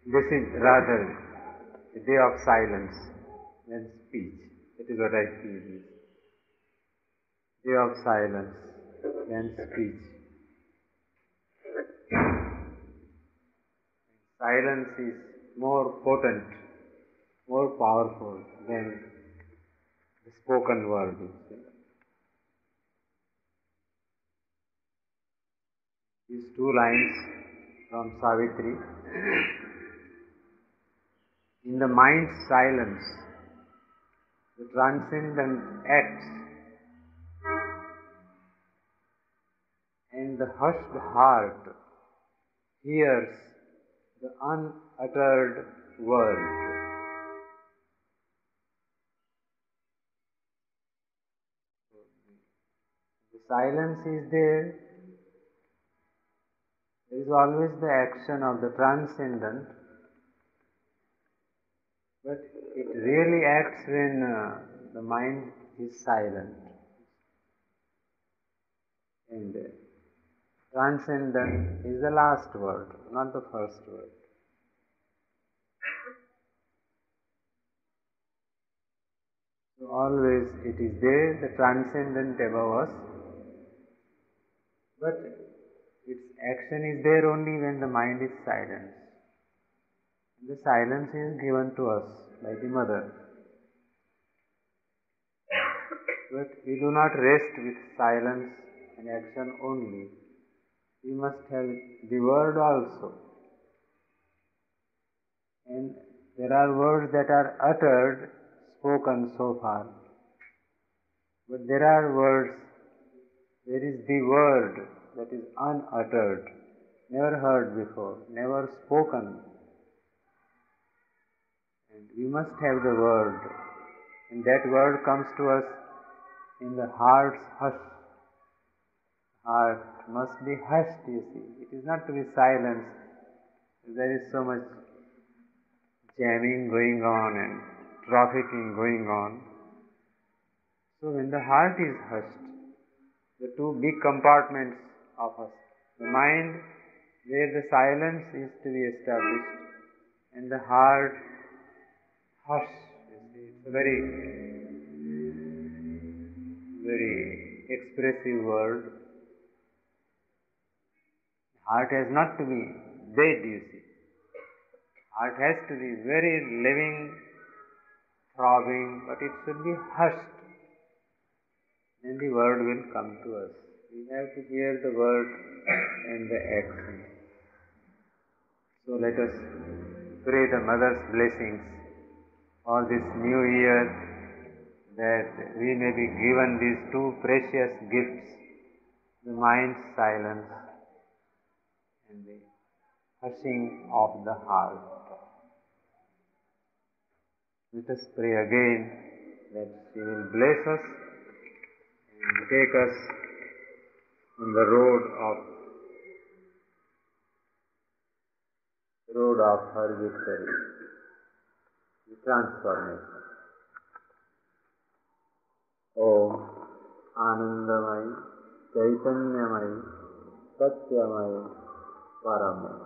This is rather a day of silence than speech. That is what I feel is day of silence than speech. Silence is more potent, more powerful than the spoken word. These two lines from Savitri. In the mind's silence, the transcendent acts, and the hushed heart hears the unuttered word. The silence is there. There is always the action of the transcendent, but it really acts when the mind is silent. And transcendent is the last word, not the first word. So always it is there, the transcendent above us, but its action is there only when the mind is silent. The silence is given to us by the mother. But we do not rest with silence and action only. We must have the word also. And there are words that are uttered, spoken so far. But there are words, there is the word that is unuttered, never heard before, never spoken. And we must have the word. And that word comes to us in the heart's hush. Heart must be hushed, you see. It is not to be silenced. There is so much jamming going on and trafficking going on. So when the heart is hushed, the two big compartments of us, the mind where the silence is to be established, and the heart hush, you see. It's a very, very expressive word. Heart has not to be dead, you see. Heart has to be very living, throbbing, but it should be hushed. Then the word will come to us. We have to hear the word and the action. So let us pray the Mother's blessings for this new year, that we may be given these two precious gifts, the mind's silence and the hushing of the heart. Let us pray again that she will bless us and take us on the road of her victory, the transformation. Om Anandamai, Chaitanyamai, Satyamai, Paramai.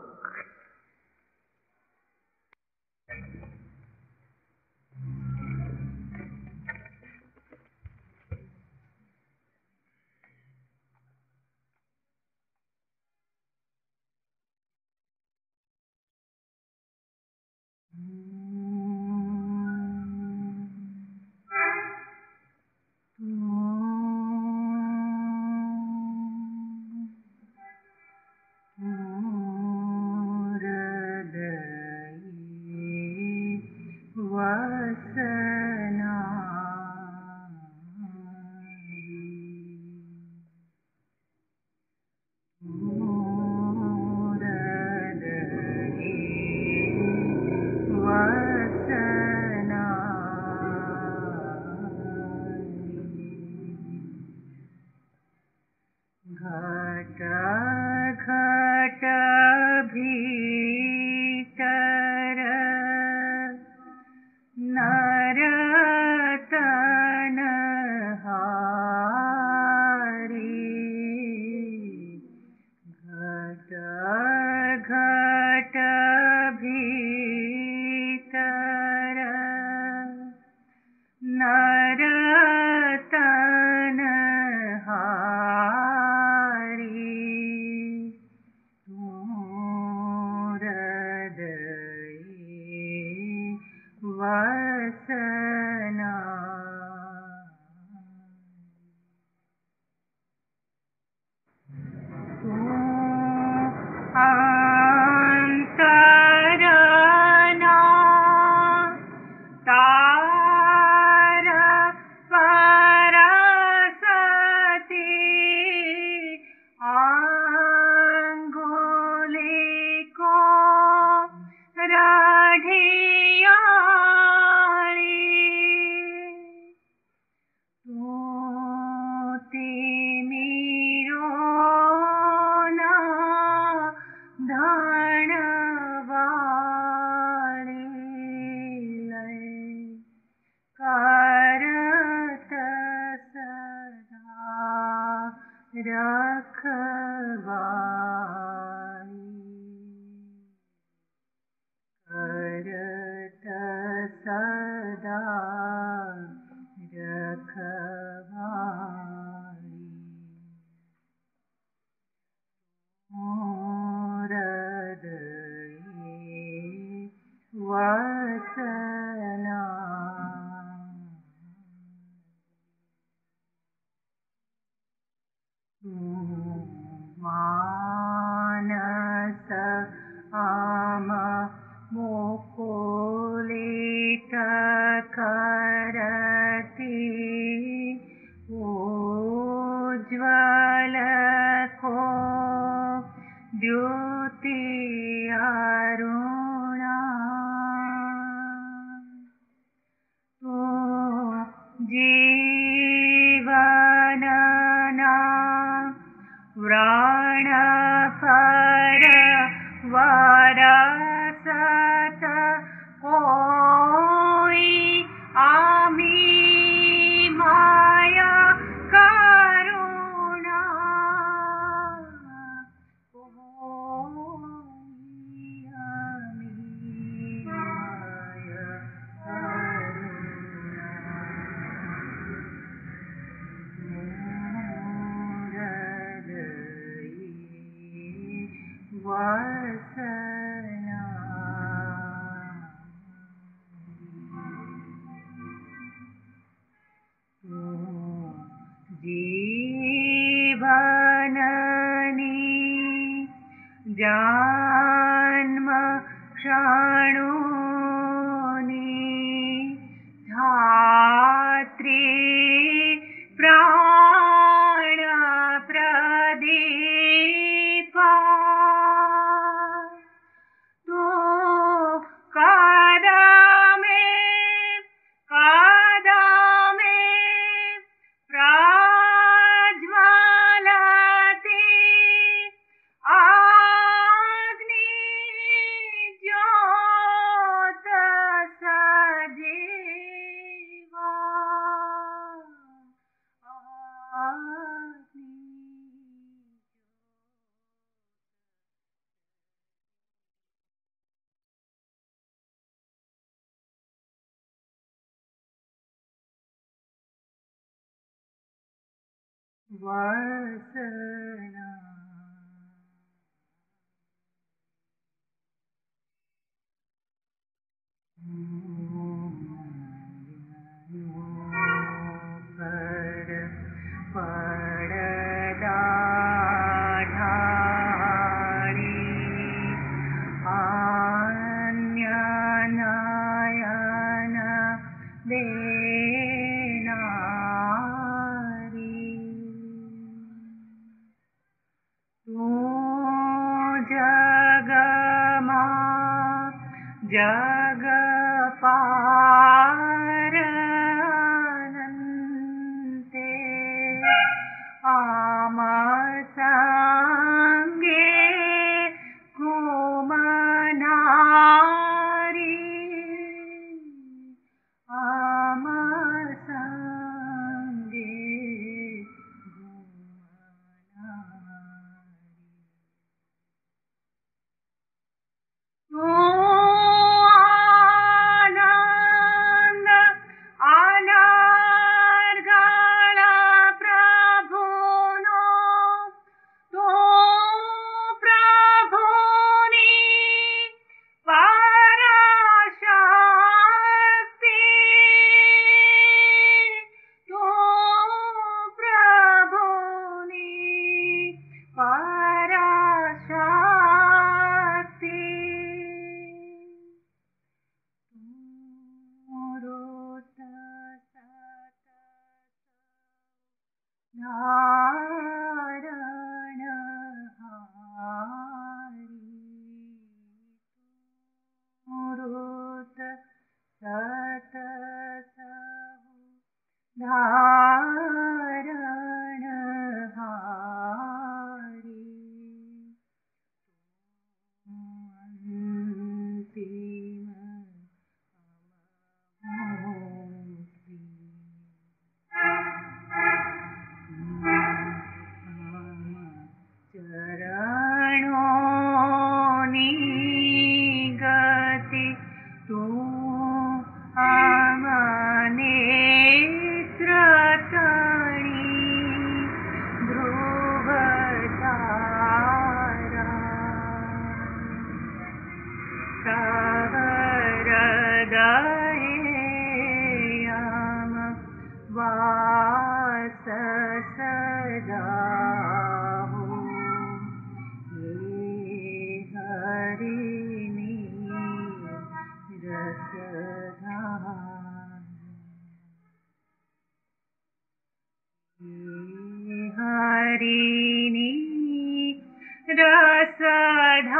નેત્ર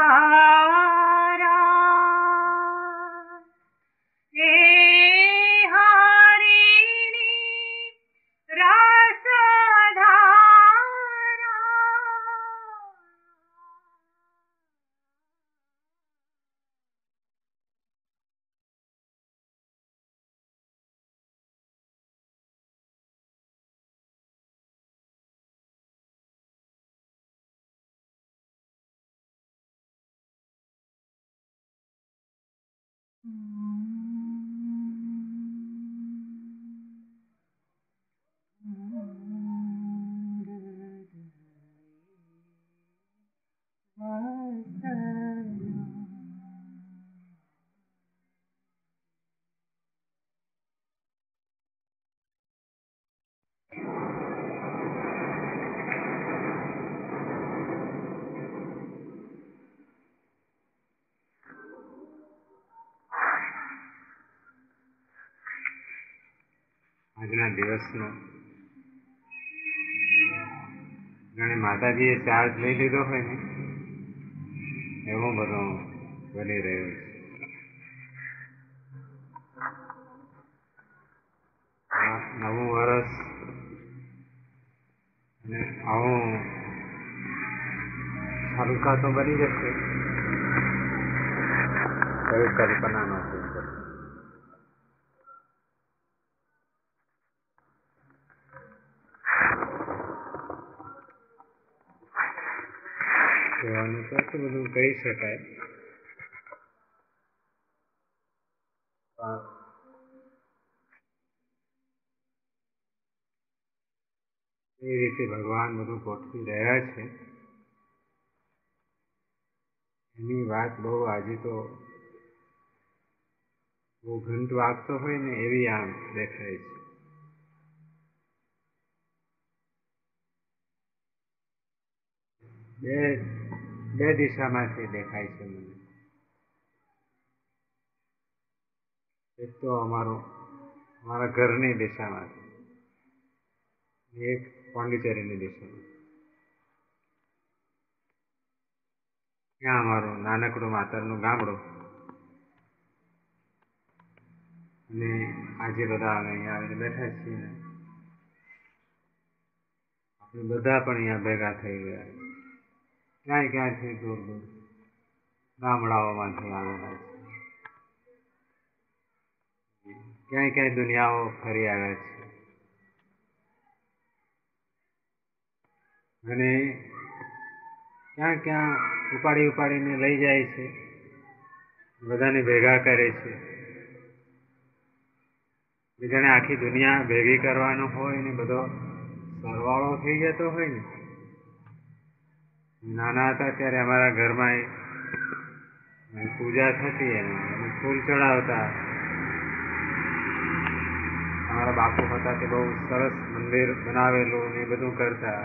ધારા હે હરિની રસ ધારા આજના દિવસનો જાણે માતાજીએ charge લઈ લીધો હોય ને એવો બધો બની રહ્યો છે. નવું વર્ષ અને આવું હલકા તો બની જશે એવી કલ્પના નથી. કહેવાનું તો આટલું બધું કહી શકાય, એ રીતે ભગવાન બધું ગોઠવી રહ્યા છે એની વાત બહુ આજે તો બહુ ઘંટ વાગતો હોય ને એવી આમ દેખાય છે. બે દિશામાંથી દેખાય છે મને. એક તો અમારા ઘરની દિશામાંથી, એક પોંડિચેરીની દિશામાં. ત્યાં અમારું નાનકડું માતરનું ગામડું અને આજે બધા અમે અહીંયા આવીને બેઠા છીએ ને આપણે બધા પણ અહીંયા ભેગા થઈ ગયા છે. ક્યાંયથી દૂર દૂર ગામડાઓમાંથી આવેલા છે, ક્યાંય દુનિયાઓ ફરી આવ્યા છે અને ક્યાં ઉપાડીને લઈ જાય છે, બધાને ભેગા કરે છે. જાણે આખી દુનિયા ભેગી કરવાનો હોય ને બધો સરવાળો થઈ જતો હોય ને. નાના હતા ત્યારે અમારા ઘરમાં પૂજા થતી એમ ફૂલ ચડાવતા. અમારા બાપુ હતા તે બહુ સરસ મંદિર બનાવેલું ને બધું કરતા.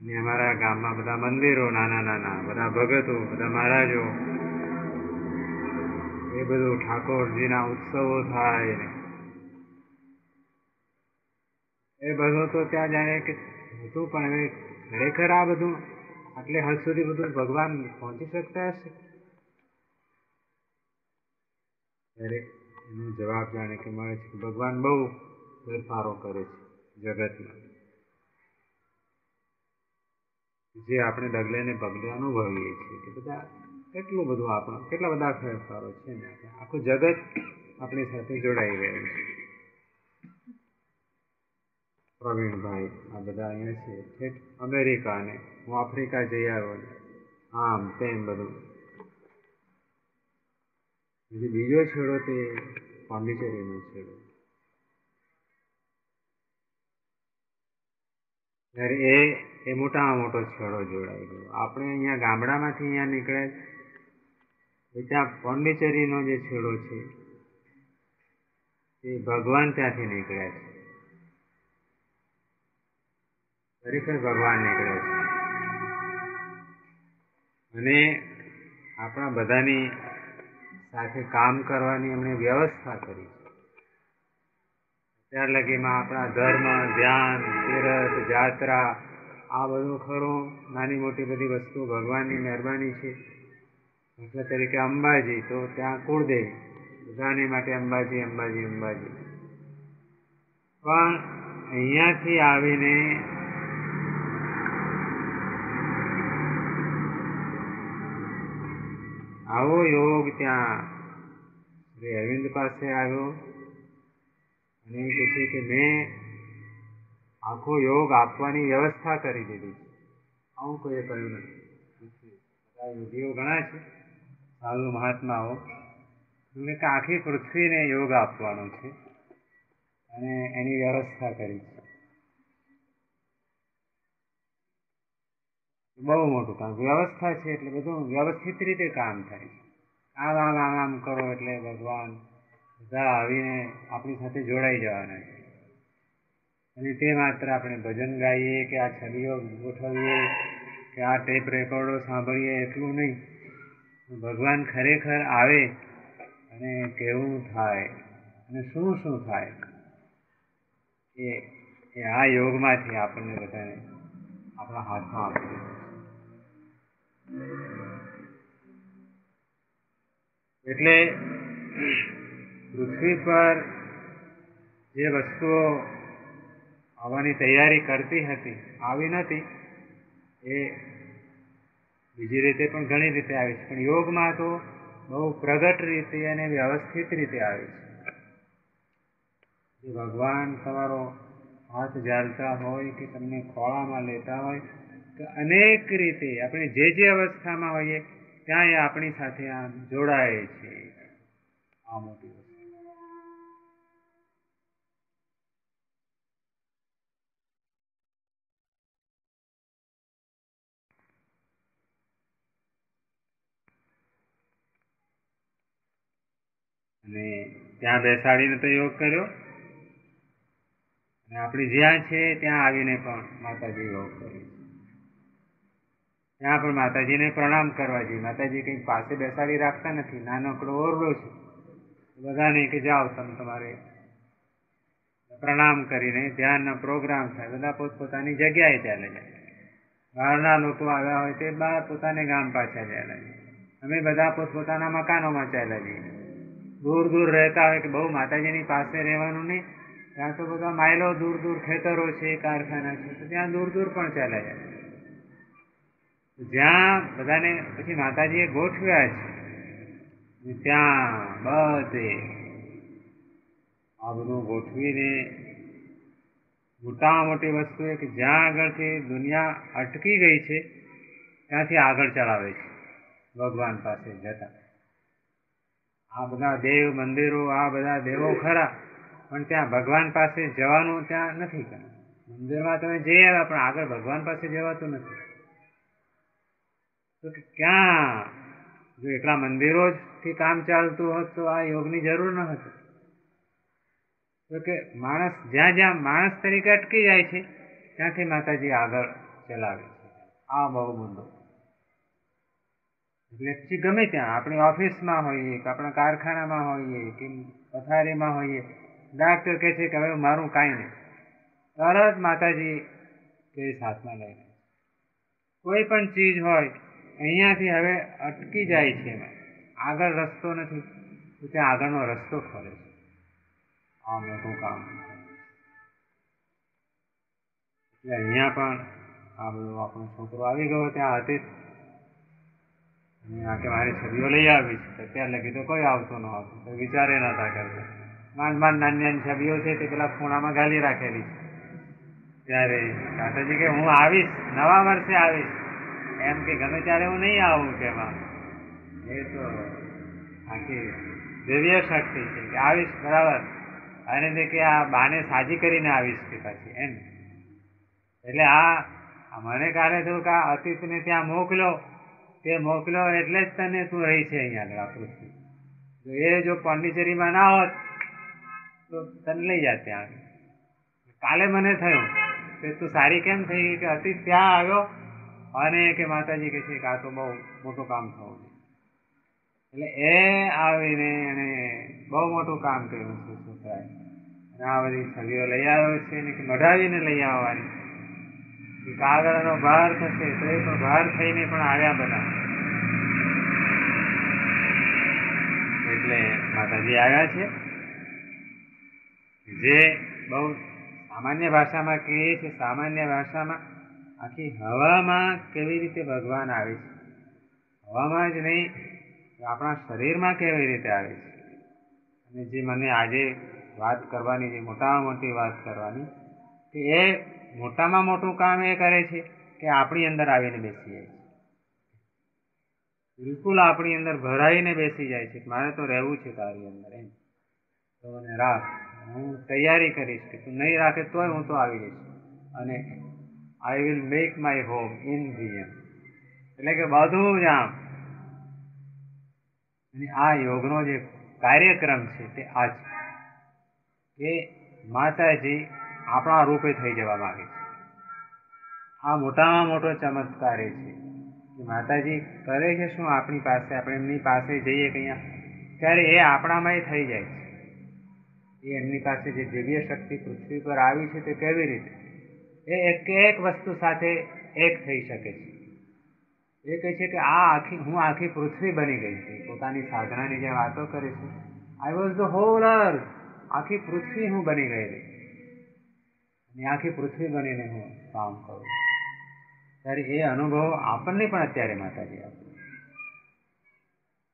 ને અમારા ગામમાં બધા મંદિરો નાના બધા ભગતો, બધા મહારાજો, એ બધું ઠાકોરજીના ઉત્સવો થાય ને એ બધું તો ત્યાં જાણે કે હતું. પણ હવે ખરેખર આ બધું આટલે હદ સુધી બધું ભગવાન પહોંચી શકતા હશે? ત્યારે એનો જવાબ જાણે કે મળે છે કે ભગવાન બહુ ફેરફારો કરે છે જગતમાં, જે આપણે ડગલે ને પગલે અનુભવીએ છીએ કે બધા કેટલું બધું કેટલા બધા ફેરફારો છે ને. આખું જગત આપણી સાથે જોડાઈ ગયું છે. પ્રવીણભાઈ આ બધા અહીંયા છે, ઠેઠ અમેરિકા ને હું આફ્રિકા જઈ આવ્યો ને આમ તેમ બધું. બીજો છેડો તે પોંડિચેરીનો છેડો. ત્યારે એ મોટામાં મોટો છેડો જોડાઈ ગયો. આપણે અહીંયા ગામડામાંથી અહીંયા નીકળ્યા, ત્યાં પોંડિચેરીનો જે છેડો છે એ ભગવાન ત્યાંથી નીકળ્યા છે. ખરેખર ભગવાન નીકળ્યા છે અને આપણા બધાની સાથે કામ કરવાની એમણે વ્યવસ્થા કરી છે. ત્યાર લગીમાં આપણા ધર્મ, ધ્યાન, તીર્થ, જાત્રા આ બધું ખરું, નાની મોટી બધી વસ્તુ ભગવાનની મહેરબાની છે. દાખલા તરીકે અંબાજી, તો ત્યાં કુળદેવી, બધાની માટે અંબાજી અંબાજી અંબાજી. પણ અહીંયાથી આવીને આવો યોગ ત્યાં શ્રી અરવિંદ પાસે આવ્યો અને કહે છે કે મેં આખો યોગ આપવાની વ્યવસ્થા કરી દીધી છે. આવું કોઈએ કહ્યું નથી. બધા યોગીઓ ઘણા છે, સાધુ મહાત્માઓ, એમને કે આખી પૃથ્વીને યોગ આપવાનો છે અને એની વ્યવસ્થા કરી છે. બહુ મોટું કામ, વ્યવસ્થા છે એટલે બધું વ્યવસ્થિત રીતે કામ થાય છે. આમ આમ આમ આમ કરો એટલે ભગવાન બધા આવીને આપણી સાથે જોડાઈ જવાના છે. અને તે માત્ર આપણે ભજન ગાઈએ કે આ છબીઓ ગોઠવીએ કે આ ટેપ રેકોર્ડો સાંભળીએ એટલું નહીં. ભગવાન ખરેખર આવે અને કેવું થાય અને શું શું થાય એ આ યોગમાંથી આપણને બધાને આપણા હાથમાં આપી દીધું. એટલે પૃથ્વી પર જે વસ્તુઓ આવવાની તૈયારી કરતી હતી, આવી નથી. એ બીજી રીતે પણ ઘણી રીતે આવી છે, પણ યોગમાં તો બહુ પ્રગટ રીતે અને વ્યવસ્થિત રીતે આવી છે. જે ભગવાન તમારો હાથ ઝાલતા હોય કે તમને ખોળામાં લેતા હોય કે અનેક રીતે આપણે જે અવસ્થામાં હોઈએ ત્યાં એ આપણી સાથે આમ જોડાય છે. આ મોટી વસ્તુ. અને ત્યાં બેસાડીને તો યોગ કર્યો અને આપણે જ્યાં છે ત્યાં આવીને પણ માતાજી યોગ કરે છે. ત્યાં પણ માતાજીને પ્રણામ કરવા જોઈએ. માતાજી કંઈક પાસે બેસાડી રાખતા નથી, નાનકડો ઓરડો છે. બધાને કે જાઓ તમે તમારે પ્રણામ કરીને ધ્યાનનો પ્રોગ્રામ થાય, બધા પોતપોતાની જગ્યાએ ચાલે જાય. બહારના લોકો આવ્યા હોય તે બહાર પોતાને ગામ પાછા ચાલ્યા જાય. અમે બધા પોતપોતાના મકાનોમાં ચાલ્યા જઈએ. દૂર દૂર રહેતા હોય કે બહુ માતાજીની પાસે રહેવાનું નહીં, ત્યાં તો બધા માઇલો દૂર દૂર ખેતરો છે, કારખાના છે, તો ત્યાં દૂર દૂર પણ ચાલ્યા જાય. જ્યાં બધાને પછી માતાજીએ ગોઠવ્યા છે ત્યાં બધે આ બધું ગોઠવીને મોટામાં મોટી વસ્તુ એ કે જ્યાં આગળથી દુનિયા અટકી ગઈ છે ત્યાંથી આગળ ચલાવે છે ભગવાન પાસે જતા. આ બધા દેવ મંદિરો, આ બધા દેવો ખરા, પણ ત્યાં ભગવાન પાસે જવાનું ત્યાં નથી કરતું. મંદિરમાં તમે જઈ આવ્યા પણ આગળ ભગવાન પાસે જવાતું નથી. તો ક્યાં જો એકલા મંદિરોથી કામ ચાલતું હોત તો આ યોગની જરૂર ન હતી. તો કે માણસ જ્યાં જ્યાં માણસ તરીકે અટકી જાય છે ત્યાંથી માતાજી આગળ ચલાવે છે. આ બહુ મુદ્દો. એટલે પછી ગમે ત્યાં આપણી ઓફિસમાં હોઈએ કે આપણા કારખાનામાં હોઈએ કે પથારીમાં હોઈએ, ડાક્ટર કહે છે કે હવે મારું કાંઈ નહીં, તરત માતાજી કેસ હાથમાં લઈને કોઈ પણ ચીજ હોય અહીંયાથી હવે અટકી જાય છે, એમાં આગળ રસ્તો નથી તો ત્યાં આગળનો રસ્તો ખોલે છે. આ મોટું કામ. એટલે અહીંયા પણ આ બધો આપણો છોકરો આવી ગયો ત્યાં હતી કે મારી છબીઓ લઈ આવી છે. અત્યાર લગી તો કોઈ આવતો ન આવતો, તો વિચારે નતા કરતા. માંડ માંડ નાની નાની છબીઓ છે તે પેલા ખૂણામાં ગાલી રાખેલી છે. ત્યારે માતાજી કે હું આવીશ, નવા વર્ષે આવીશ, એમ કે ગમે ત્યારે હું નહીં આવું કે એમાં એ તો આખી દિવ્ય શક્તિ છે કે આવીશ બરાબર. અને તે કે આ બાને સાજી કરીને આવીશ કે પછી એમ. એટલે આ મને કાલે થયું કે આ અતીતને ત્યાં મોકલ્યો, તે મોકલ્યો એટલે જ તને તું રહી છે અહીંયા આગળ પૃથ્વી. જો એ જો પોંડિચેરીમાં ના હોત તો તને લઈ જાત ત્યાં. કાલે મને થયું કે તું સારી કેમ થઈ ગઈ કે અતીત ત્યાં આવ્યો અને કે માતાજી કહે છે કે આ તો બહુ મોટું કામ થવું જોઈએ. એટલે એ આવીને એને બહુ મોટું કામ કર્યું છે છોકરાએ. અને આ બધી છબીઓ લઈ આવ્યો છે ને કે મઢાવીને લઈ આવવાની. કાગળનો ભાર થશે તો એ પણ ભાર થઈને પણ આવ્યા બધા. એટલે માતાજી આવ્યા છે. જે બહુ સામાન્ય ભાષામાં કહીએ છીએ, સામાન્ય ભાષામાં આખી હવામાં કેવી રીતે ભગવાન આવે છે, હવામાં જ નહીં, આપણા શરીરમાં કેવી રીતે આવે છે. અને જે મને આજે વાત કરવાની, જે મોટામાં મોટી વાત કરવાની, કે એ મોટામાં મોટું કામ એ કરે છે કે આપણી અંદર આવીને બેસી જાય છે. બિલકુલ આપણી અંદર ભરાઈને બેસી જાય છે. મારે તો રહેવું છે તારી અંદર, એમ તો મને રાખ, હું તૈયારી કરીશ કે તું નહીં રાખે તોય હું તો આવી જઈશ, અને I will make my home in the M. એટલે કે બધું જ આમ. અને આ યોગનો જે કાર્યક્રમ છે તે આ છે કે માતાજી આપણા રૂપે થઈ જવા માંગે છે. આ મોટામાં મોટો ચમત્કાર એ છે કે માતાજી કરે છે શું આપણી પાસે, આપણે એમની પાસે જઈએ કંઈ ત્યારે એ આપણામાં થઈ જાય છે. એ એમની પાસે જે દિવ્ય શક્તિ પૃથ્વી પર આવી છે તે કેવી રીતે એ એક વસ્તુ સાથે એક થઈ શકે છે. એ કહે છે કે હું આખી પૃથ્વી બની ગઈ હતી. પોતાની સાધનાની જે વાતો કરે છે, આઈ વોઝ ધ હોલ અર્થ, આખી પૃથ્વી હું બની ગયેલી, અને આખી પૃથ્વી બનીને હું કામ કરું. ત્યારે એ અનુભવ આપણને પણ અત્યારે માતાજી આપે,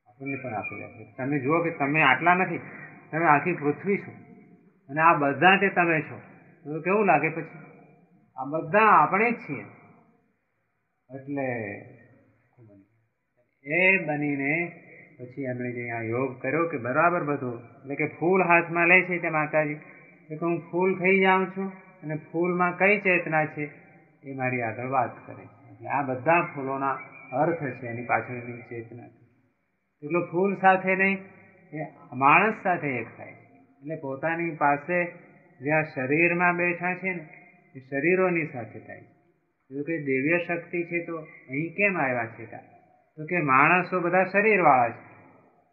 આપણને પણ આપી દે. તમે જુઓ કે તમે આટલા નથી, તમે આખી પૃથ્વી છો, અને આ બધા તે તમે છો. તો કેવું લાગે પછી? આ બધા આપણે જ છીએ. એટલે એ બનીને પછી એમણે જે આ યોગ કર્યો કે બરાબર બધું, એટલે કે ફૂલ હાથમાં લે છે તે માતાજી, કે હું ફૂલ થઈ જાઉં છું, અને ફૂલમાં કઈ ચેતના છે એ મારી આગળ વાત કરે છે. એટલે આ બધા ફૂલોના અર્થ છે, એની પાછળની ચેતના. એટલું ફૂલ સાથે નહીં, એ માણસ સાથે એક થાય છે. એટલે પોતાની પાસે જે આ શરીરમાં બેઠા છે ને, એ શરીરોની સાથે થાય છે. જો કે દિવ્ય શક્તિ છે તો અહીં કેમ આવ્યા છે? તો કે માણસો બધા શરીરવાળા છે,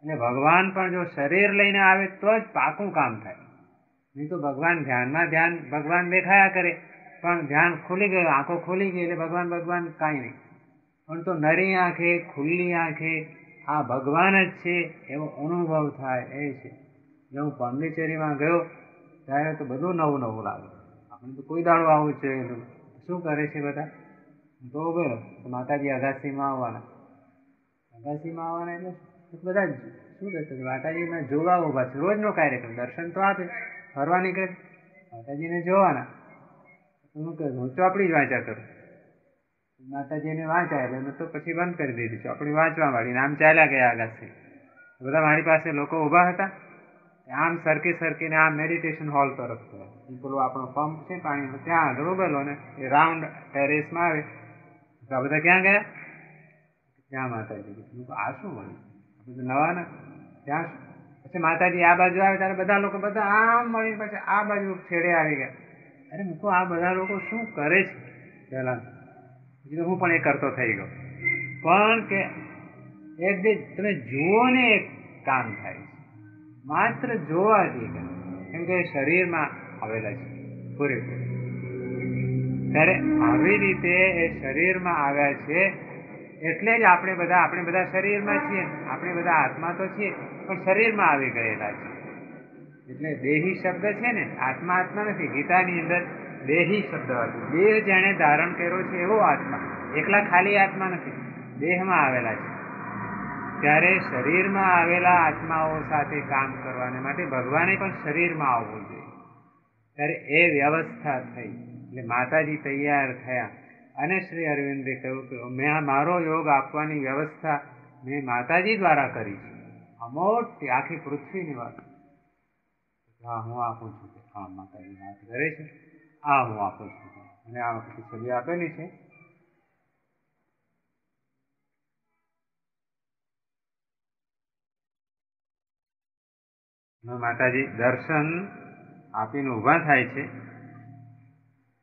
એટલે ભગવાન પણ જો શરીર લઈને આવે તો જ પાકું કામ થાય. નહીં તો ભગવાન ધ્યાનમાં ભગવાન દેખાયા કરે, પણ ધ્યાન ખુલી ગયું, આંખો ખુલી ગઈ એટલે ભગવાન કાંઈ નહીં. પણ તો નરી આંખે, ખુલ્લી આંખે આ ભગવાન જ છે એવો અનુભવ થાય. એ છે. એટલે હું પોંડિચેરીમાં ગયો ત્યારે તો બધું નવું નવું લાગે. આપણે તો કોઈ દાડો આવું છે. શું કરે છે બધા? તો બોલો માતાજી અગાસીમાં આવવાના, અગાસીમાં આવવાના એટલે બધા શું કહેતો માતાજીને જોવા ઊભા છે. રોજનો કાર્યક્રમ, દર્શન તો આપે, ફરવા નીકળે, માતાજીને જોવાના. હું કહું હું ચોપડી જ વાંચ્યા કરું. માતાજીને વાંચાય એટલે મેં તો પછી બંધ કરી દીધી ચોપડી વાંચવા વાળી. આમ ચાલ્યા ગયા અગાસી. બધા મારી પાસે લોકો ઊભા હતા, આમ સરકીને આમ મેડિટેશન હોલ તરફ ગયા. પેલું આપણો પંપ છે પાણીનો, ત્યાં આગળ ઉભેલો ને એ રાઉન્ડ ટેરેસમાં આવે. તો આ બધા ક્યાં ગયા? ત્યાં માતાજી. આ શું મળ્યું? આપણે તો નવા ને ત્યાં. પછી માતાજી આ બાજુ આવે ત્યારે બધા લોકો બધા આમ મળીને પછી આ બાજુ છેડે આવી ગયા. અરે મૂકો આ બધા લોકો શું કરે છે? પહેલા પછી હું પણ એ કરતો થઈ ગયો. પણ કે એક જે તમે જુઓ ને એક કામ થાય છે, માત્ર જોવાથી. કેમ કે શરીરમાં આવેલા છે પૂરેપૂરે. ત્યારે આવી રીતે એ શરીરમાં આવ્યા છે એટલે જ આપણે બધા શરીરમાં છીએ. આપણે બધા આત્મા તો છીએ પણ શરીરમાં આવી ગયેલા છે. એટલે દેહી શબ્દ છે ને, આત્મા નથી. ગીતાની અંદર દેહી શબ્દ હતો. દેહ જેણે ધારણ કર્યો છે એવો આત્મા, એકલા ખાલી આત્મા નથી, દેહમાં આવેલા છે. ત્યારે શરીરમાં આવેલા આત્માઓ સાથે કામ કરવાને માટે ભગવાને પણ શરીરમાં આવવું જોઈએ. ત્યારે એ વ્યવસ્થા થઈ એટલે માતાજી તૈયાર થયા. અને શ્રી અરવિંદે કહ્યું કે મેં મારો યોગ આપવાની વ્યવસ્થા મેં માતાજી દ્વારા કરી છે. આ મોટી આખી પૃથ્વીની વાત. હા હું આપું છું. હા માતાજી વાત કરે છે, આ હું આપું છું. અને આ વખતે છબી આપેલી છે. માતાજી દર્શન આપીને ઊભા થાય છે.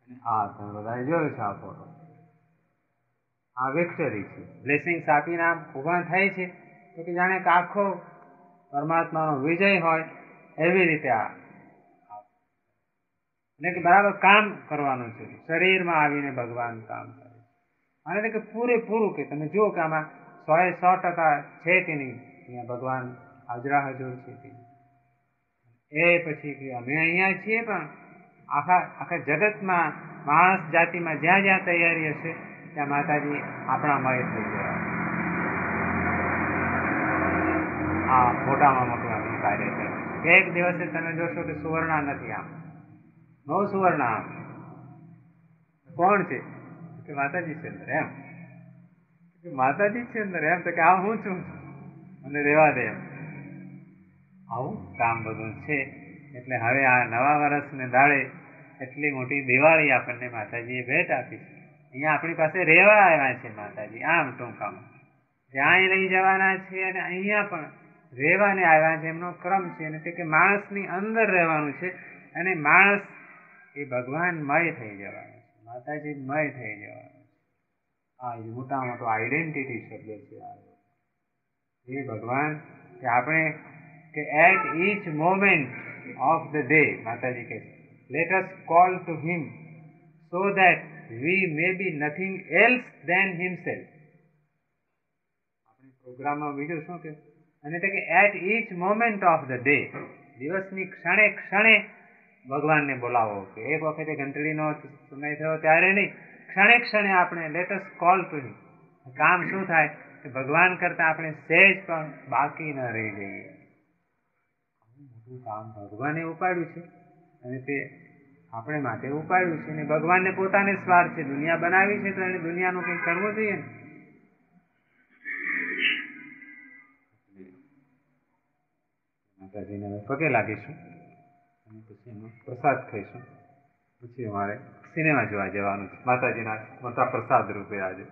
અને આ તમે બધાએ જોયું છે આ ફોટો. આ વિક્ટરી છે. બ્લેસિંગ્સ આપીને આમ ઊભા થાય છે તો કે જાણે કે આખો પરમાત્માનો વિજય હોય એવી રીતે આ એટલે કે બરાબર કામ કરવાનું છે. શરીરમાં આવીને ભગવાન કામ કરે છે. અને એટલે કે પૂરેપૂરું કે તમે જુઓ કે આમાં 100% છે કે નહીં, અહીંયા ભગવાન હાજરા હજુર છે કે એ પછી કે અમે અહીંયા છીએ, પણ આખા જગતમાં માણસ જાતિમાં જ્યાં જ્યાં તૈયારી હશે ત્યાં માતાજી આપણામય થઈ ગયા. આ મોટામાં મોટું આપણું કાર્ય કરે છે. એક દિવસે તમે જોશો કે સુવર્ણા નથી, આમ નો સુવર્ણા, આમ કોણ છે કે માતાજી છે અંદર, એમ કે માતાજી છે અંદર, એમ તો કે આ હું છું અને રેવા દે, એમ આવું કામ બધું છે. એટલે હવે આ નવા વર્ષને દાડે એટલી મોટી દિવાળી આપણને માતાજીએ ભેટ આપી છે. અહીંયા આપણી પાસે રહેવા આવ્યા છે માતાજી, આમ ટૂંકામાં ત્યાં લઈ જવાના છે અને અહીંયા પણ રહેવાને આવ્યા છે. એમનો ક્રમ છે અને તે કે માણસની અંદર રહેવાનું છે અને માણસ એ ભગવાનમય થઈ જવાનું છે, માતાજીમય થઈ જવાનું છે. આ મોટા મોટો આઈડેન્ટિટી શબ્દ છે એ ભગવાન કે આપણે કે at each moment of the day, માતાજી કહે છે, let us call to him so that we may be nothing else than himself. આપણે પ્રોગ્રામમાં બીજું શું કે અને તે કે at each moment of the day, દિવસની ક્ષણે ક્ષણે ભગવાનને બોલાવો. કે એક વખતે ઘંટડીનો સમય થયો ત્યારે નહીં, ક્ષણે ક્ષણે આપણે let us call to him. કામ શું થાય કે ભગવાન કરતા આપણે સહેજ પણ બાકી ન રહી જઈએ. મોટું કામ ભગવાને ઉપાડ્યું છે અને તે આપણે માટે ઉપાડ્યું છે. અને ભગવાનને પોતાને સ્વાર્થ છે, દુનિયા બનાવી છે તો એને દુનિયાનું કંઈક કરવું જોઈએ ને. માતાજીને હવે પગે લાગીશું અને પછી એનો પ્રસાદ ખાઈશું. પછી અમારે સિનેમા જોવા જવાનું છે માતાજીના મોટા પ્રસાદ રૂપે આજે.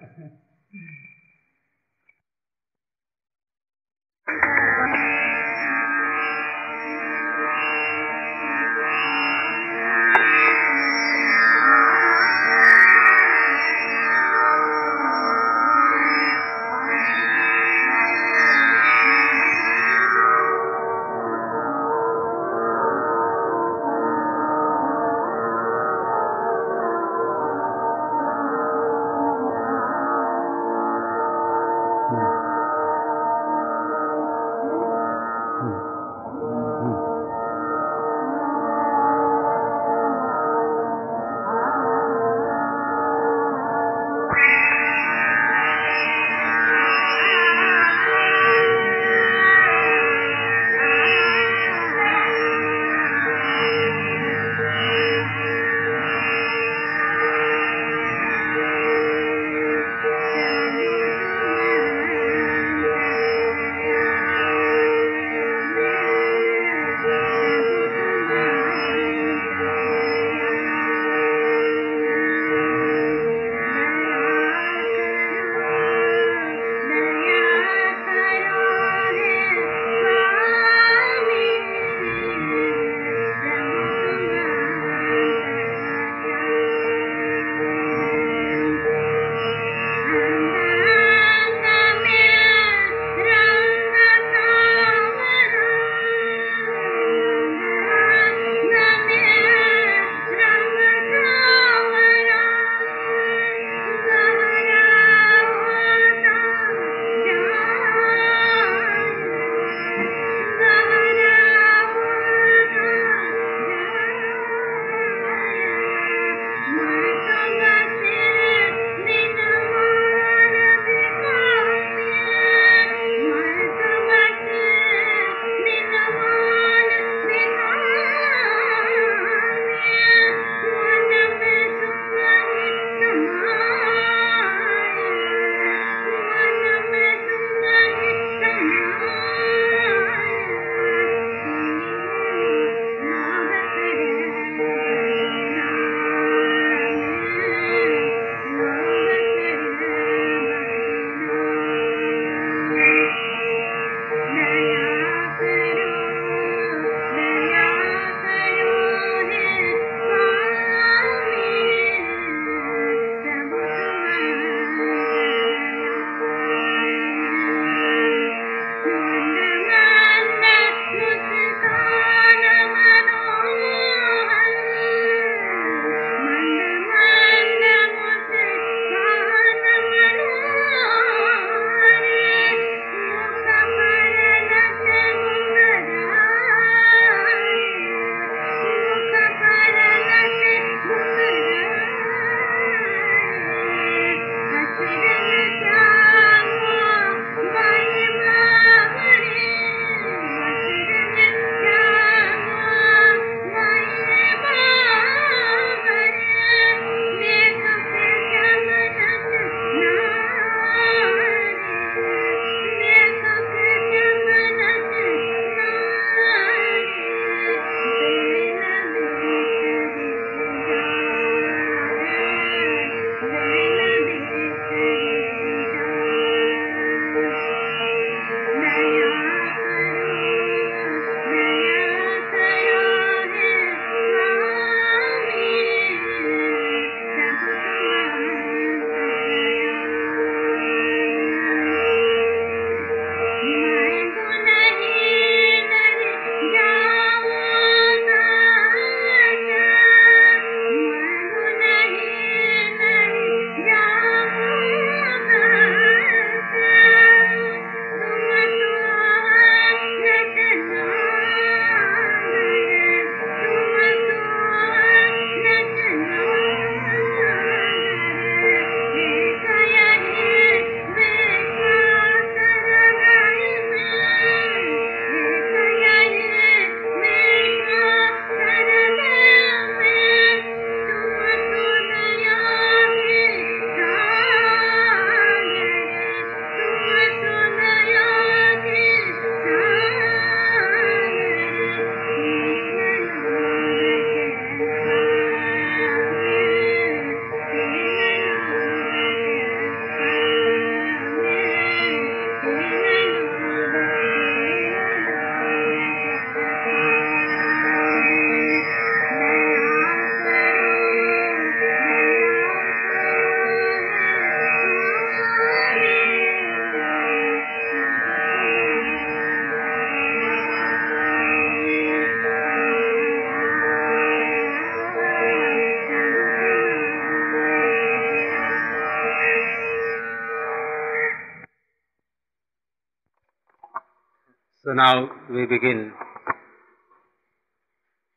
So now we begin.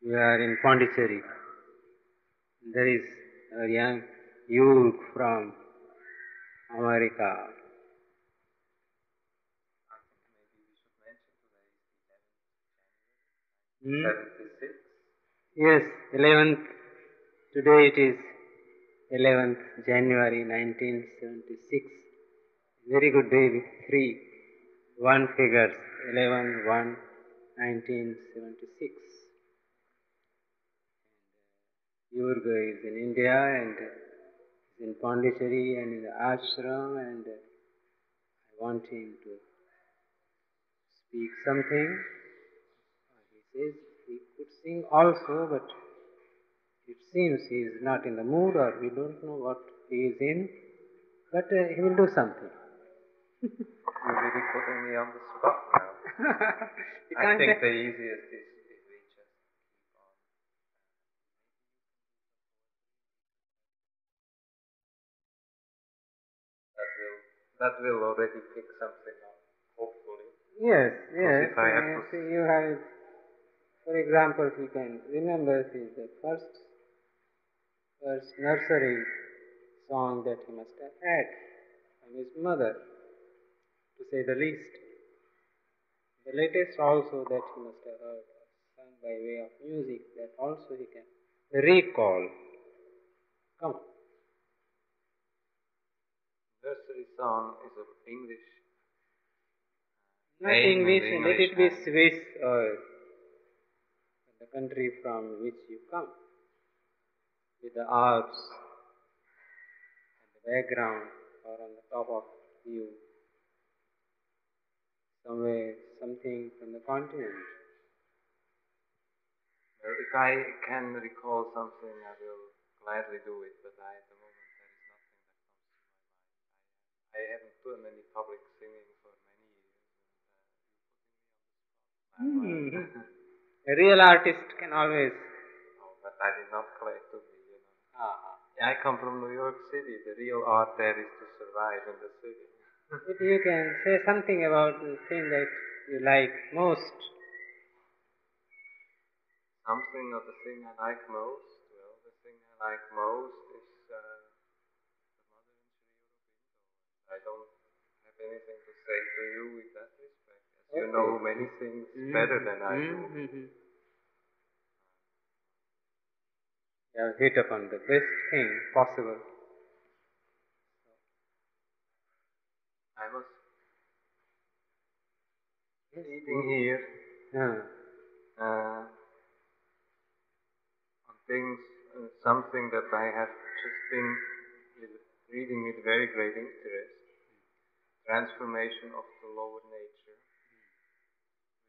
We are in Pondicherry. There is a young youth from America. Hmm? 76. Yes, 11th. Today it is 11th January 1976. Very good day with 1 figures. 11/1/1976. Yurga is in India and is in Pondicherry and in the ashram, and I want him to speak something. He says he could sing also, but it seems he is not in the mood, or we don't know what he is in, but he will do something. You're really putting me on the spot now. I think the easiest is if we just keep on. That will already pick something up, hopefully. Yes. If I have to You have, for example, you can remember the first nursery song that he must have had from his mother, to say the least. The latest also that he must have heard, sung by way of music, that also he can recall. Come on. Nursery song is of English. Not English, let it be Swiss or the country from which you come, with the Alps and the background or on the top of you, somewhere, something from the continent. Well, if I can recall something, I will gladly do it, but at the moment there is nothing that comes to my mind. I haven't done any public singing for many years, and you're putting me on the spot. A real artist can always. Oh, but I did not claim to be, I come from New York City. The real art there is to survive in the city. If you can say something about the thing that you like most. Something of the thing I like most? Well, the thing I like most is the mother in Sri Aurobindo. I don't have anything to say to you in that respect, as you know many things better than I do. You have hit upon the best thing possible. I was reading here on things, something that I have just been reading with very great interest. Transformation of the lower nature,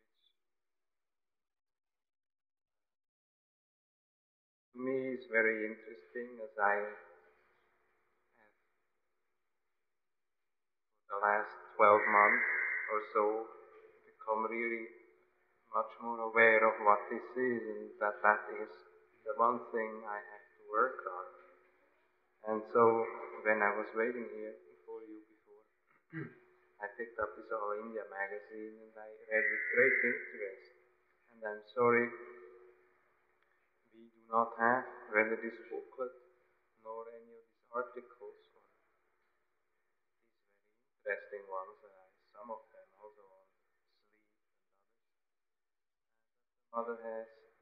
which to me is very interesting, as I have for the last 12 months or so become really much more aware of what this is, and that is the one thing I have to work on. And so when I was waiting here for you before, I picked up this All India magazine and I read with great interest. And I'm sorry we do not have whether this booklet nor any of these articles or these very interesting ones, some of them also on sleep and others. Mother has made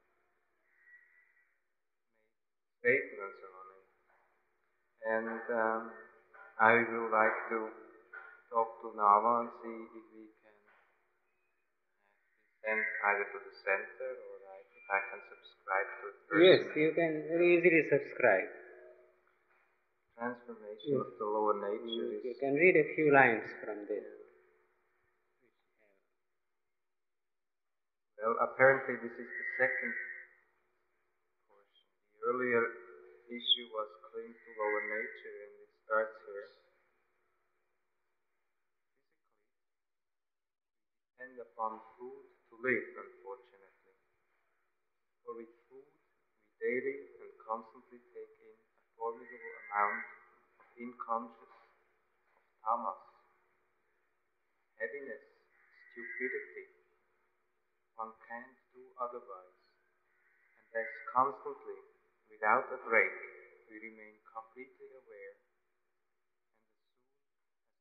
statements on it. And I would like to talk to Nava and see if we can send either to the center or if I can subscribe to it personally. Yes, you can very easily subscribe. Transformation of the lower nature. You can read a few lines from this. Well, apparently this is the second portion. The earlier issue was cling to lower nature, and it starts here. Physically, we depend upon food to live, unfortunately. For with food, we daily and constantly take in a formidable amount of unconscious, of tamas, heaviness, stupidity, one can't do otherwise. And thus constantly, without a break, we remain completely aware.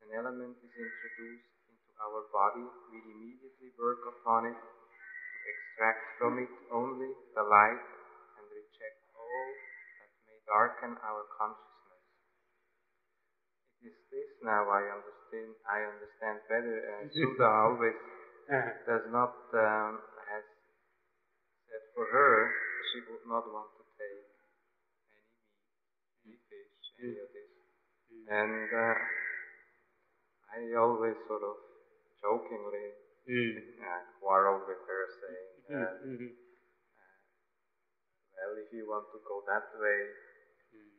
And as soon as an element is introduced into our body, we immediately work upon it to extract from it only the light and reject all that may darken our consciousness. It is this now I understand better. Suda always does not has said for her she would not want to take any fish, any of this. And I always sort of jokingly quarrel with her, saying, well, if you want to go that way,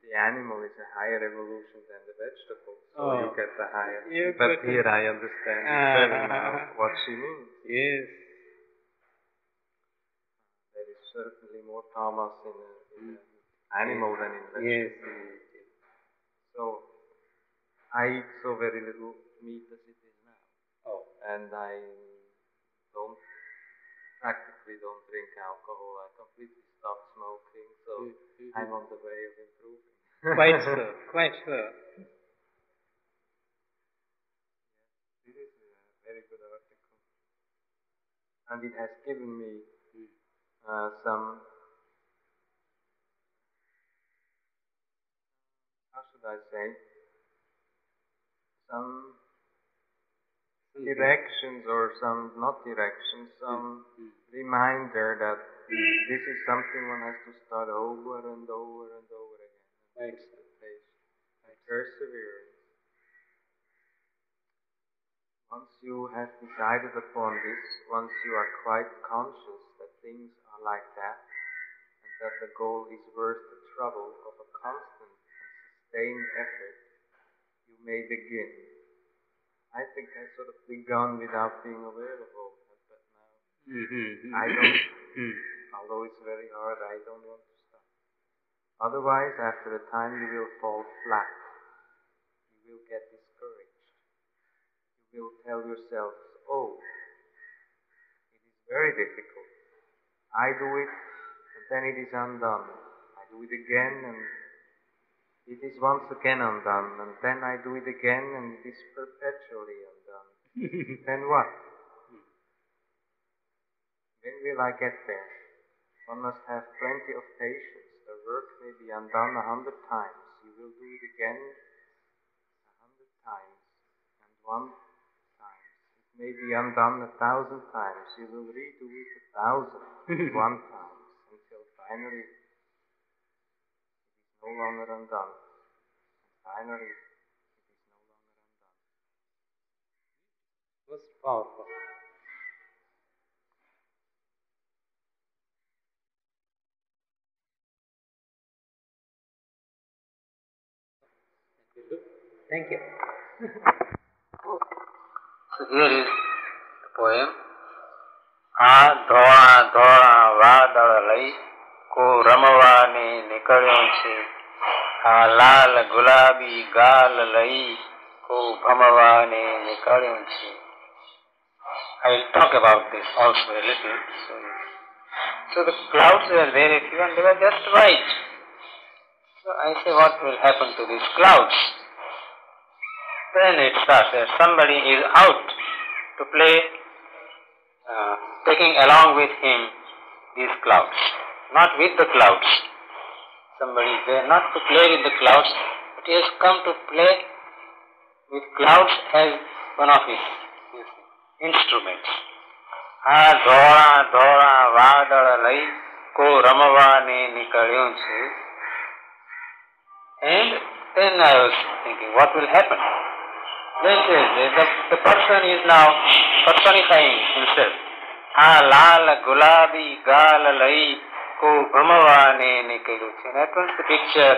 the animal is a higher evolution than the vegetable, so you get the higher. But here I understand better now what she means. Yes. There is certainly more tamas in an animal than in vegetable. Yes. So I eat so very little meat as it is now. And I practically don't drink alcohol. I completely stopped smoking, so I'm on the way of improving. Quite so, quite so. This is a very good article. And it has given me some, how should I say, some directions or some, not directions, some reminder that this is something one has to start over and over and over again. Right. And perseverance. Once you have decided upon this, once you are quite conscious that things are like that, and that the goal is worth the trouble of a constant and sustained effort, you may begin. I think I sort of begun without being aware of all that, but now I don't, although it's very hard, I don't want to stop. Otherwise, after a time, you will fall flat. You will get discouraged. You will tell yourself, oh, it is very difficult. I do it, and then it is undone. I do it again, and it is once again undone, and then I do it again, and it is perpetually undone. Then what? When will I get there? One must have plenty of patience. The work may be undone 100 times. You will do it again 100 times, and 1 time. It may be undone 1,000 times. You will redo it 1,001 times, until finally no longer undone. And finally, it is no longer undone. Most powerful. Thank you. So here is the poem. આ ધોળા ધોળા વાદળ લઈ કો રમવાને નીકળ્યો છે. આ લાલ ગુલાબી ગાલ લઈ કો ભમવાને નીકળ્યો છે. I will talk about this also a little. So the clouds were there a few and they were just white. So I say, what will happen to these clouds? Then it starts that somebody is out to play, taking along with him these clouds, not with the clouds. Somebody is there not to play with the clouds, but he has come to play with clouds as one of his instruments. આ ધોળા ધોળા વાદળ લઈ કો રમવાને નીકળ્યો છે. And then I was thinking, what will happen? Then the person is now personifying himself. આ લાલ ગુલાબી ગાલ લઈ કો ભમવાને નીકળ્યો છે. That was the picture,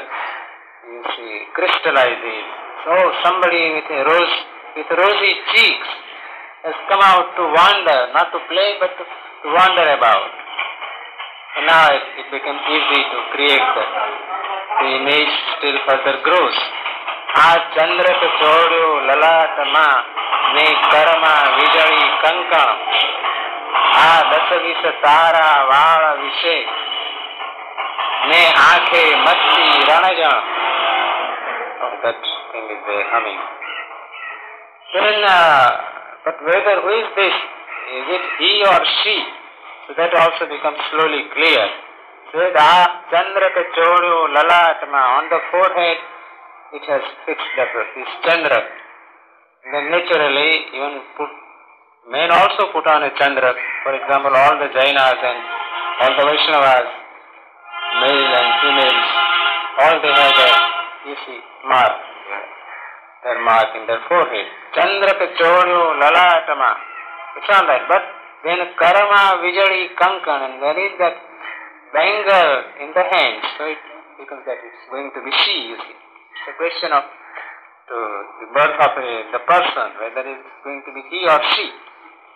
you see, crystallizes. So somebody with rosy cheeks has come out to wander, not to play, but to wander about. And now it becomes easy to create the image still further grows. આ ચંદ્ર ચોર્યો લલાટમાં ને કરમાં વીજળી કંકણ. આ દસ તારા વાળ વિશે ને આંખે મસ્તી રણજણ. That thing is there humming. Then, but whether who is this? Is it he or she? So that also becomes slowly clear. Said, Chandra ka chodyo lalatma, on the forehead it has fixed up this Chandra. Then naturally, even men also put on a Chandra. For example, all the Jainas and all the Vaishnavas, male and females, all they have a, you see, mark. Their mark in their forehead. Chandra ka chodyo lalatma. It's all right. But then karma vijali kankan, and there is that bangle in the hand. So it becomes that it's going to be she, you see. It's a question of the birth of the person, whether it's going to be he or she.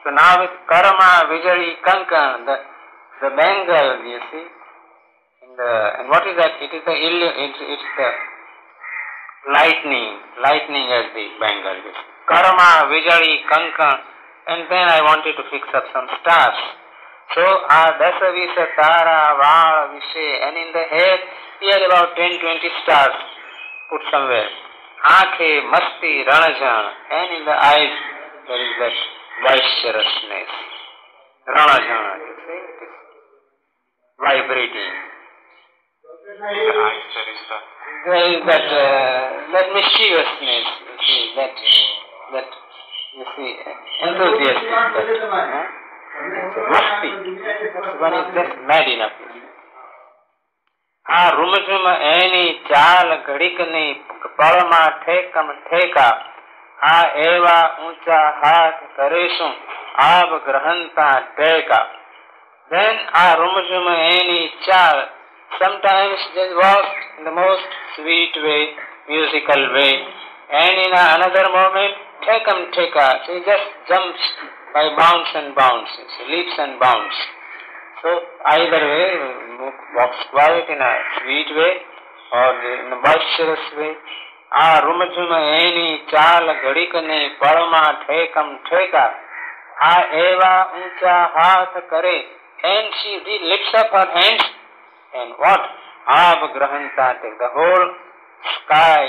So now with karma vijali kankan, the bangle, you see, and what is that? It is it's the lightning as the bangle. Karma, Vijali, Kankan, and then I wanted to fix up some stars. So, Dasa Visa Tara, Vala, Vishe, and in the head, here about 10-20 stars put somewhere. Aakhe, Masti, Ranajan, and in the eyes there is that boisterousness. Ranajan, you see, it is vibrating. There is that mischievousness, you see, that you see, enthusiastic, masti. One is just mad enough. રૂમઝુમ એની ચાલ ઘડીકની કપાળમાં ઠેકમ ઠેકા, એવા ઊંચા હાથ કરીશું આબ ગ્રહણતા ટેકા. Then રૂમઝુમ એની ચાલ, sometimes they walk in the most sweet way, musical way, and in another moment, tekam teka, so he just jumps by bounds and bounds, so leaps and bounds. So either way, walks quiet in a sweet way or in a boisterous way. રૂમઝુમ એની ચાલ ઘડીકને પળમાં ઠેકમ ઠેકા, એવા ઊંચા હાથ કરે, and she lifts up her hands. And what? Abgrahanta, the whole sky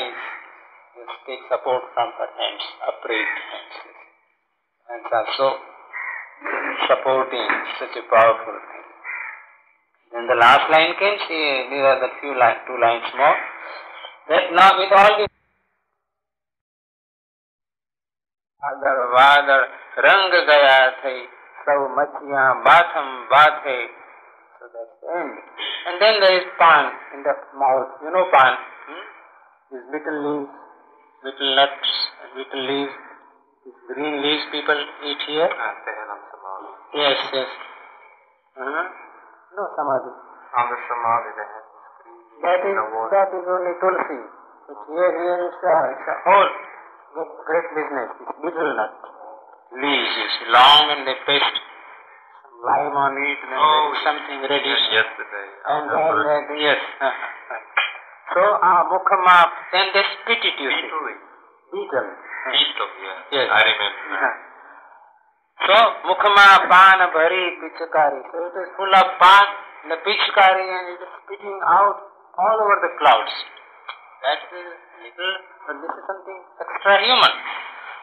takes support from her hands, upraised hands. And so supporting such a powerful thing. Then the last line came, these are the two lines more. That now with all this Vadar Rang Gaya Thai, Sau Machya Batham Bathe. So that's the end. And then there is pan in the mouth. You know pan? These little leaves, little nuts, little leaves, these green leaves people eat here. Yes, yes. No, samadhi. On the samadhi they have That is only tulsi. But here it's a whole great business. It's little nut. Leaves, you see, long, and they paste lime on it, and something ready. Yesterday. And then, yes. So, mukhama, then they spit it, you see. Beetle. Yes. I remember. So, mukhama pan bhari pichkari. So, it is full of pan, the pichkari, and it is spitting out all over the clouds. That is little, but this is something extra human.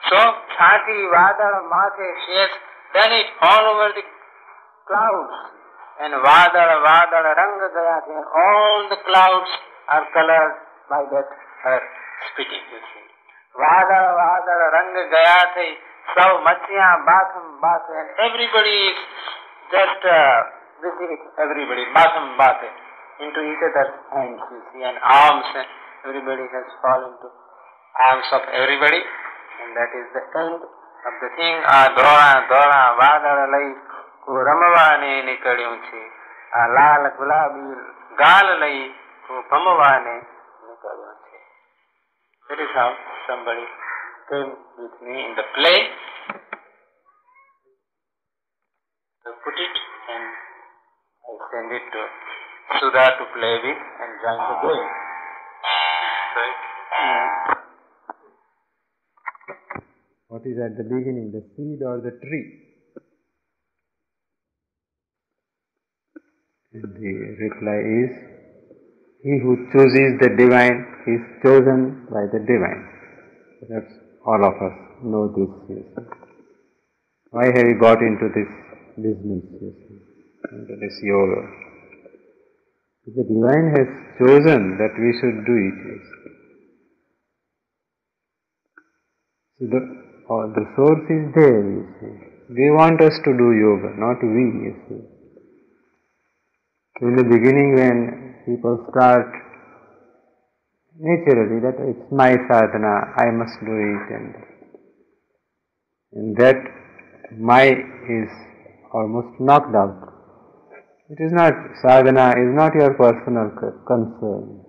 So, chhati, vadar, mathe, she has done it all over the clouds. And vadar, rang gaya, and all the clouds are colored by that her spitting, you see. Vadar, rang gaya, sau machya, batham, and everybody is just busy with everybody, batham, into each other's hands, you see, and arms, and everybody has fallen into arms of everybody, and that is the end of the thing. Dora, vadar, lai, રમવાને નીકળ્યું છે, લાલ ગુલાબી ગાલ લઈ ભમવાને નીકળ્યું છે. That is how somebody came with me in the play. I put it and I send it to Sudha to play with and join the game. Right? What is at the beginning, the seed or the tree? And the reply is, he who chooses the divine is chosen by the divine. Perhaps all of us know this. Yes. Why have we got into this business, yes, into this yoga? The divine has chosen that we should do it. Yes. So the source is there, you see. They want us to do yoga, not we, you see. So in the beginning when people start naturally that it's my sadhana, I must do it, and that my is almost knocked out. It is not, sadhana is not your personal concern,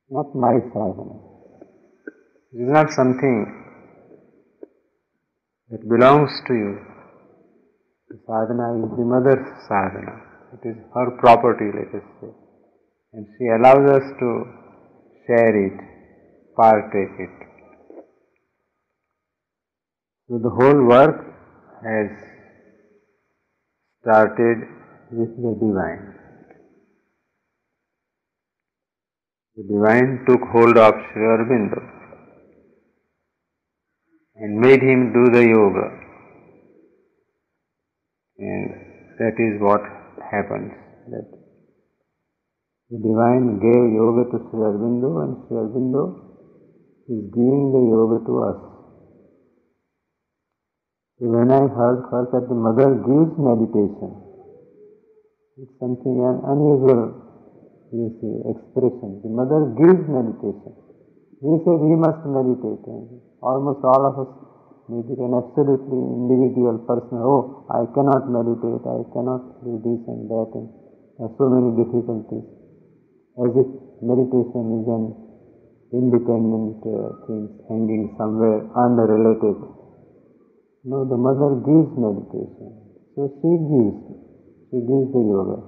not my sadhana. It is not something that belongs to you. The sadhana is the mother's sadhana. It is her property, let us say. And she allows us to share it, partake it. So the whole work has started with the divine. The divine took hold of Sri Aurobindo and made him do the yoga. And that is what happens. That the divine gave yoga to Sri Aurobindo, and Sri Aurobindo is giving the yoga to us. So when I heard first that the mother gives meditation, it's something an unusual, you see, expression. The mother gives meditation. We say we must meditate. And almost all of us, maybe an absolutely individual person, oh, I cannot meditate, I cannot do this and that, and there are so many difficulties. As if meditation is an independent thing hanging somewhere unrelated. No, the mother gives meditation. So she gives the yoga.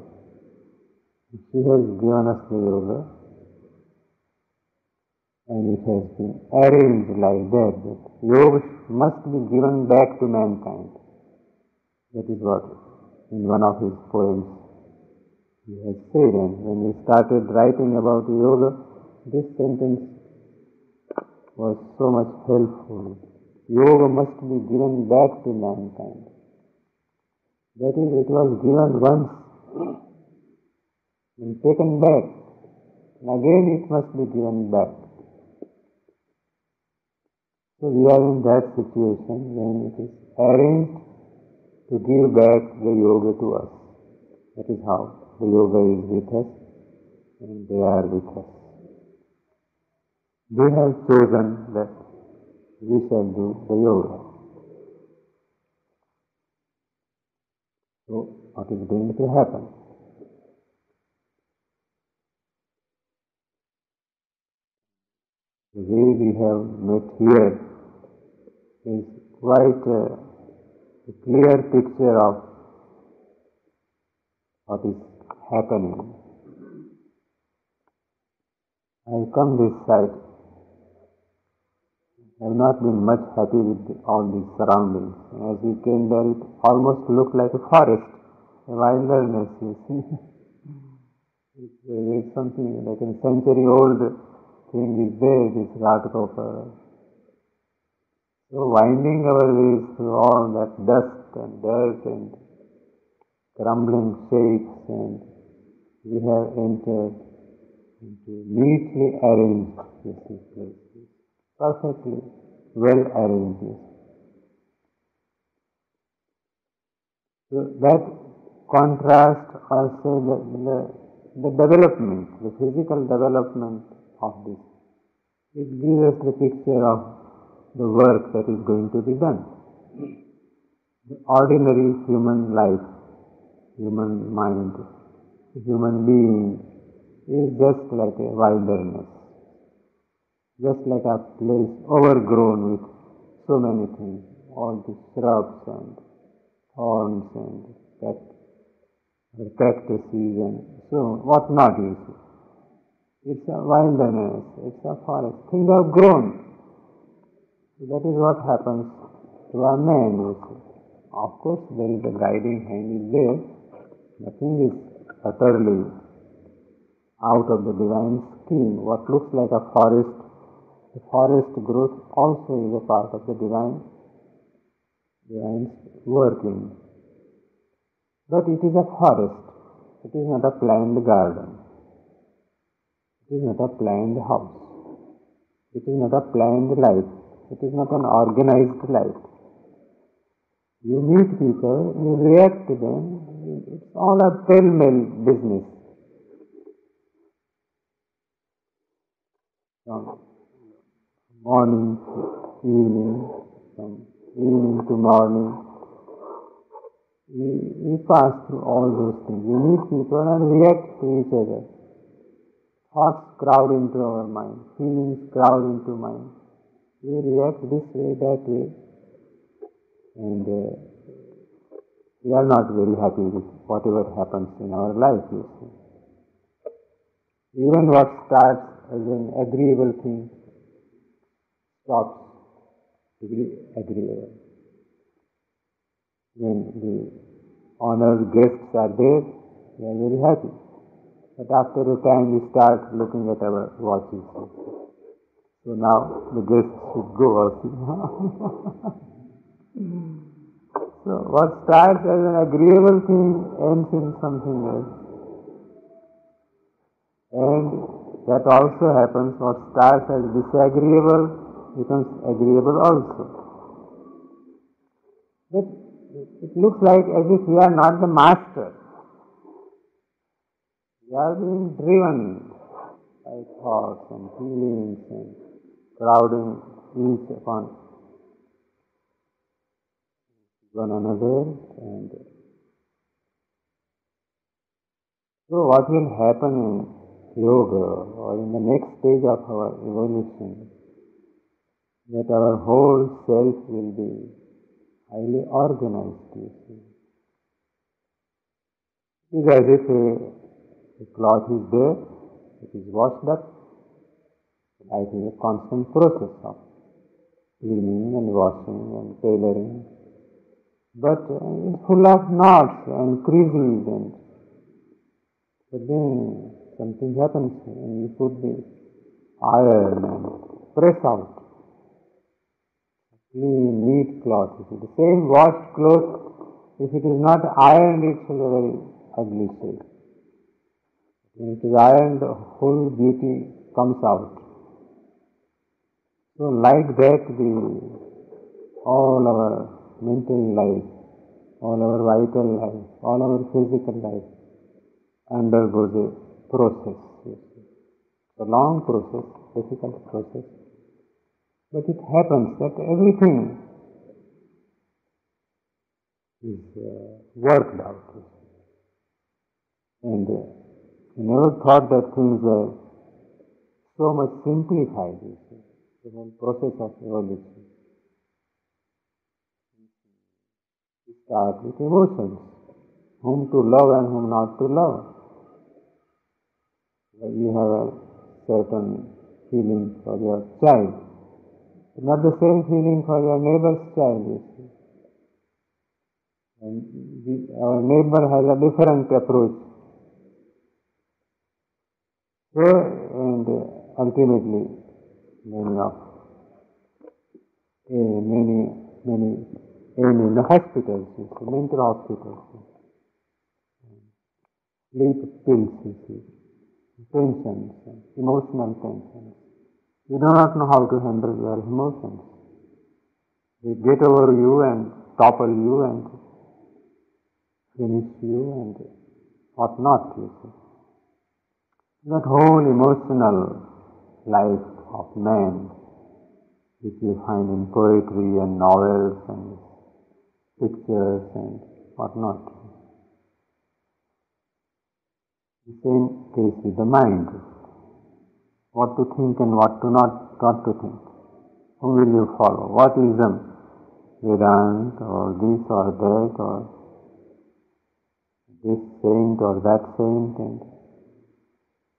She has given us the yoga, and it has been arranged like that yoga must be given back to mankind. That is what in one of his poems he has said, and when he started writing about yoga, this sentence was so much helpful. Yoga must be given back to mankind. That is, it was given once and taken back, and again it must be given back. So we are in that situation when it is arranged to give back the yoga to us. That is how the yoga is with us, and they are with us. They have chosen that we shall do the yoga. So what is going to happen? The way we have met here is quite a clear picture of what is happening. I have come this side. I have not been much happy with all these surroundings. As we came there, it almost looked like a forest, a wilderness, you see. It's something like a century-old thing is there, this Ghatkopar. So winding our ways through all that dust and dirt and crumbling shapes, and we have entered into neatly arranged places. Perfectly well arranged. So that contrast also the development, the physical development of this. It gives us the picture of the work that is going to be done. The ordinary human life, human mind, human being is just like a wilderness. Just like a place overgrown with so many things, all the shrubs and thorns and cactuses and so what not, you see. It's a wilderness, it's a forest. Things have grown. That is what happens to a man, you see. Of course, there is a guiding hand is there, Nothing is utterly out of the divine scheme. What looks like a forest, the forest growth also is a part of the divine working. But it is a forest. It is not a planned garden. It is not a planned house. It is not a planned life. It is not an organized life. You meet people, you react to them. It's all a pell-mell business. From morning to evening, from evening to morning, we pass through all those things. We meet people and react to each other. Thoughts crowd into our mind, feelings crowd into mind. We react this way, that way, and we are not very happy with whatever happens in our life, you see. Even what starts as an agreeable thing stops to be agreeable. When the honored guests are there, we are very happy. But after a time we start looking at our watches. So now the guests should go also. So what starts as an agreeable thing ends in something else. And that also happens. What starts as disagreeable becomes agreeable also. But it looks like as if we are not the master. We are being driven by thoughts and feelings and crowding each upon one another. And so what will happen in yoga or in the next stage of our evolution, that our whole self will be highly organized, you see. It is as if a cloth is there, it is washed up. Life is a constant process of cleaning and washing and tailoring. But it's full of knots and creases, and but then something happens and you put the iron and press out. Clean, neat cloth. The same washed cloth, if it is not ironed, it's a very ugly shape. When it is ironed, the whole beauty comes out. So like that, all our mental life, all our vital life, all our physical life undergoes a process. It's a long process, difficult process. But it happens that everything is worked out. And I never thought that things were so much simplified, the whole process of evolution. We start with emotions, whom to love and whom not to love. You have a certain feeling for your child, but not the same feeling for your neighbor's child, you see. And our neighbor has a different approach. So, and ultimately, many in the hospitals, you see, mental hospitals, sleep pills, you see, tensions, emotional tensions. You do not know how to handle your emotions. They get over you and topple you and finish you and what not, you see. That whole emotional life of man, which you find in poetry and novels and pictures and what not. The same case with the mind. What to think and what to not to think. Whom will you follow? What ism? Vedanta or this or that or this saint or that saint, and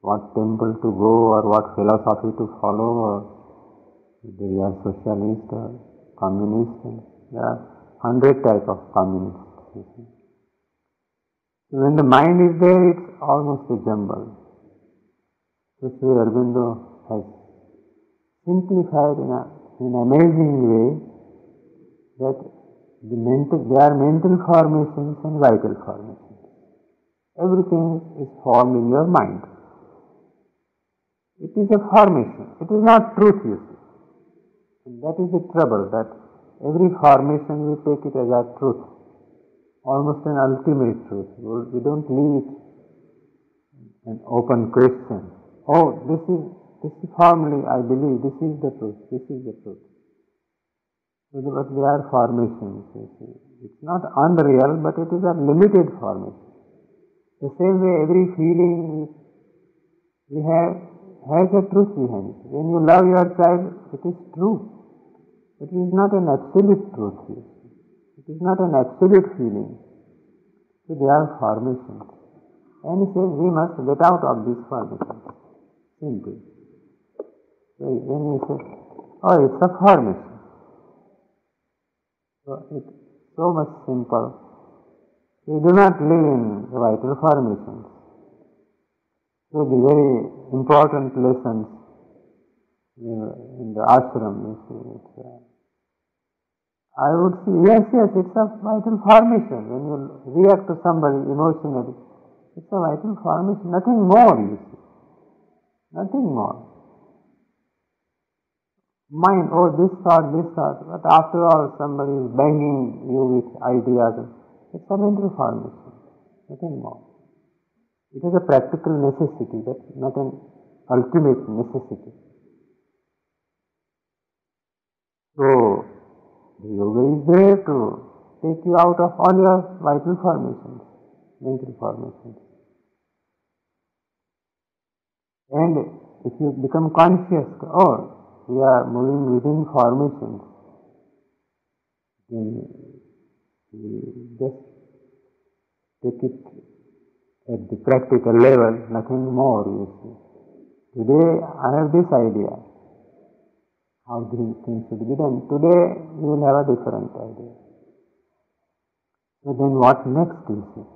what temple to go or what philosophy to follow, or whether you are socialist or communist. And there are 100 types of communists. When the mind is there, it's almost a jumble. So Sri Aurobindo has simplified in an amazing way that there are mental formations and vital formations. Everything is formed in your mind. It is a formation. It is not truth, you see. And that is the trouble, that every formation we take it as our truth, almost an ultimate truth. We don't leave it an open question. Oh, this is formally, I believe, this is the truth, this is the truth. But they are formations, you see. It's not unreal, but it is a limited formation. The same way every feeling we have has a truth behind it. When you love your child, it is true. It is not an absolute truth. It is not an absolute feeling. So they are formations. And he says we must get out of these formations. Simple. So when you say, oh, it's a formation. So it's so much simple. We do not live in the vital formations. So the very important lessons in the ashram, you see, I would say, yes, it's a vital formation. When you react to somebody emotionally, it's a vital formation. Nothing more, you see. Nothing more. Mind, oh, this thought, but after all, somebody is banging you with ideas. It's a mental formation. Nothing more. It is a practical necessity, but not an ultimate necessity. So, the yoga is there to take you out of all your vital formations, mental formations. And if you become conscious, oh, we are moving within formations, then we just take it at the practical level, nothing more, you see. Today I have this idea, how these things should be done. Today you will have a different idea. So then what next, you see?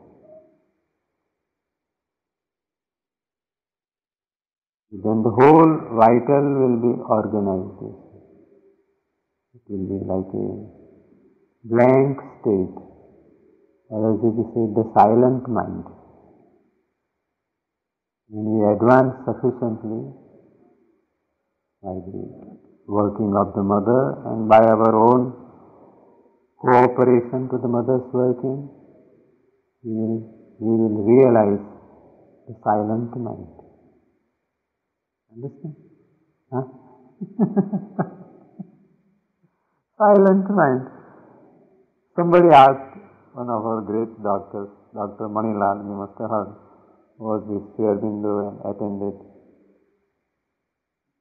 Then the whole vital will be organized. It will be like a blank state, or as if you say, the silent mind. When we advance sufficiently by the working of the mother and by our own cooperation to the mother's working, we will realize the silent mind. Understand? Huh? Silent mind. Somebody asked one of our great doctors, Dr. Manilal, you must have heard, was with Sri Aurobindo and attended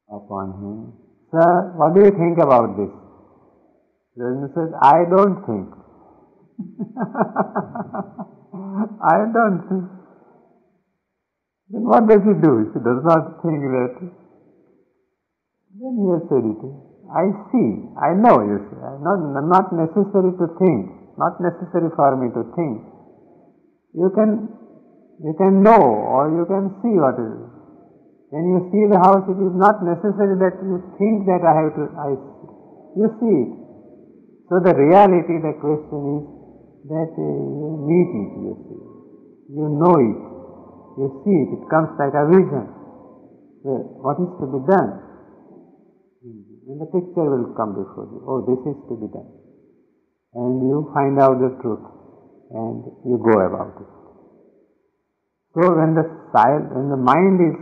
upon him. Sir, what do you think about this? Sri Aurobindo says, I don't think. I don't think. Then what does he do? If he does not think that, then he has said it. I see, I know, you see. Not necessary to think, not necessary for me to think. You can know or you can see what it is. When you see the house, it is not necessary that you think that you see it. So the reality, the question is that you meet it, you see. You know it. You see it. It comes like a vision. Well, what is to be done? And the picture will come before you. Oh, this is to be done. And you find out the truth and you go about it. So when the mind is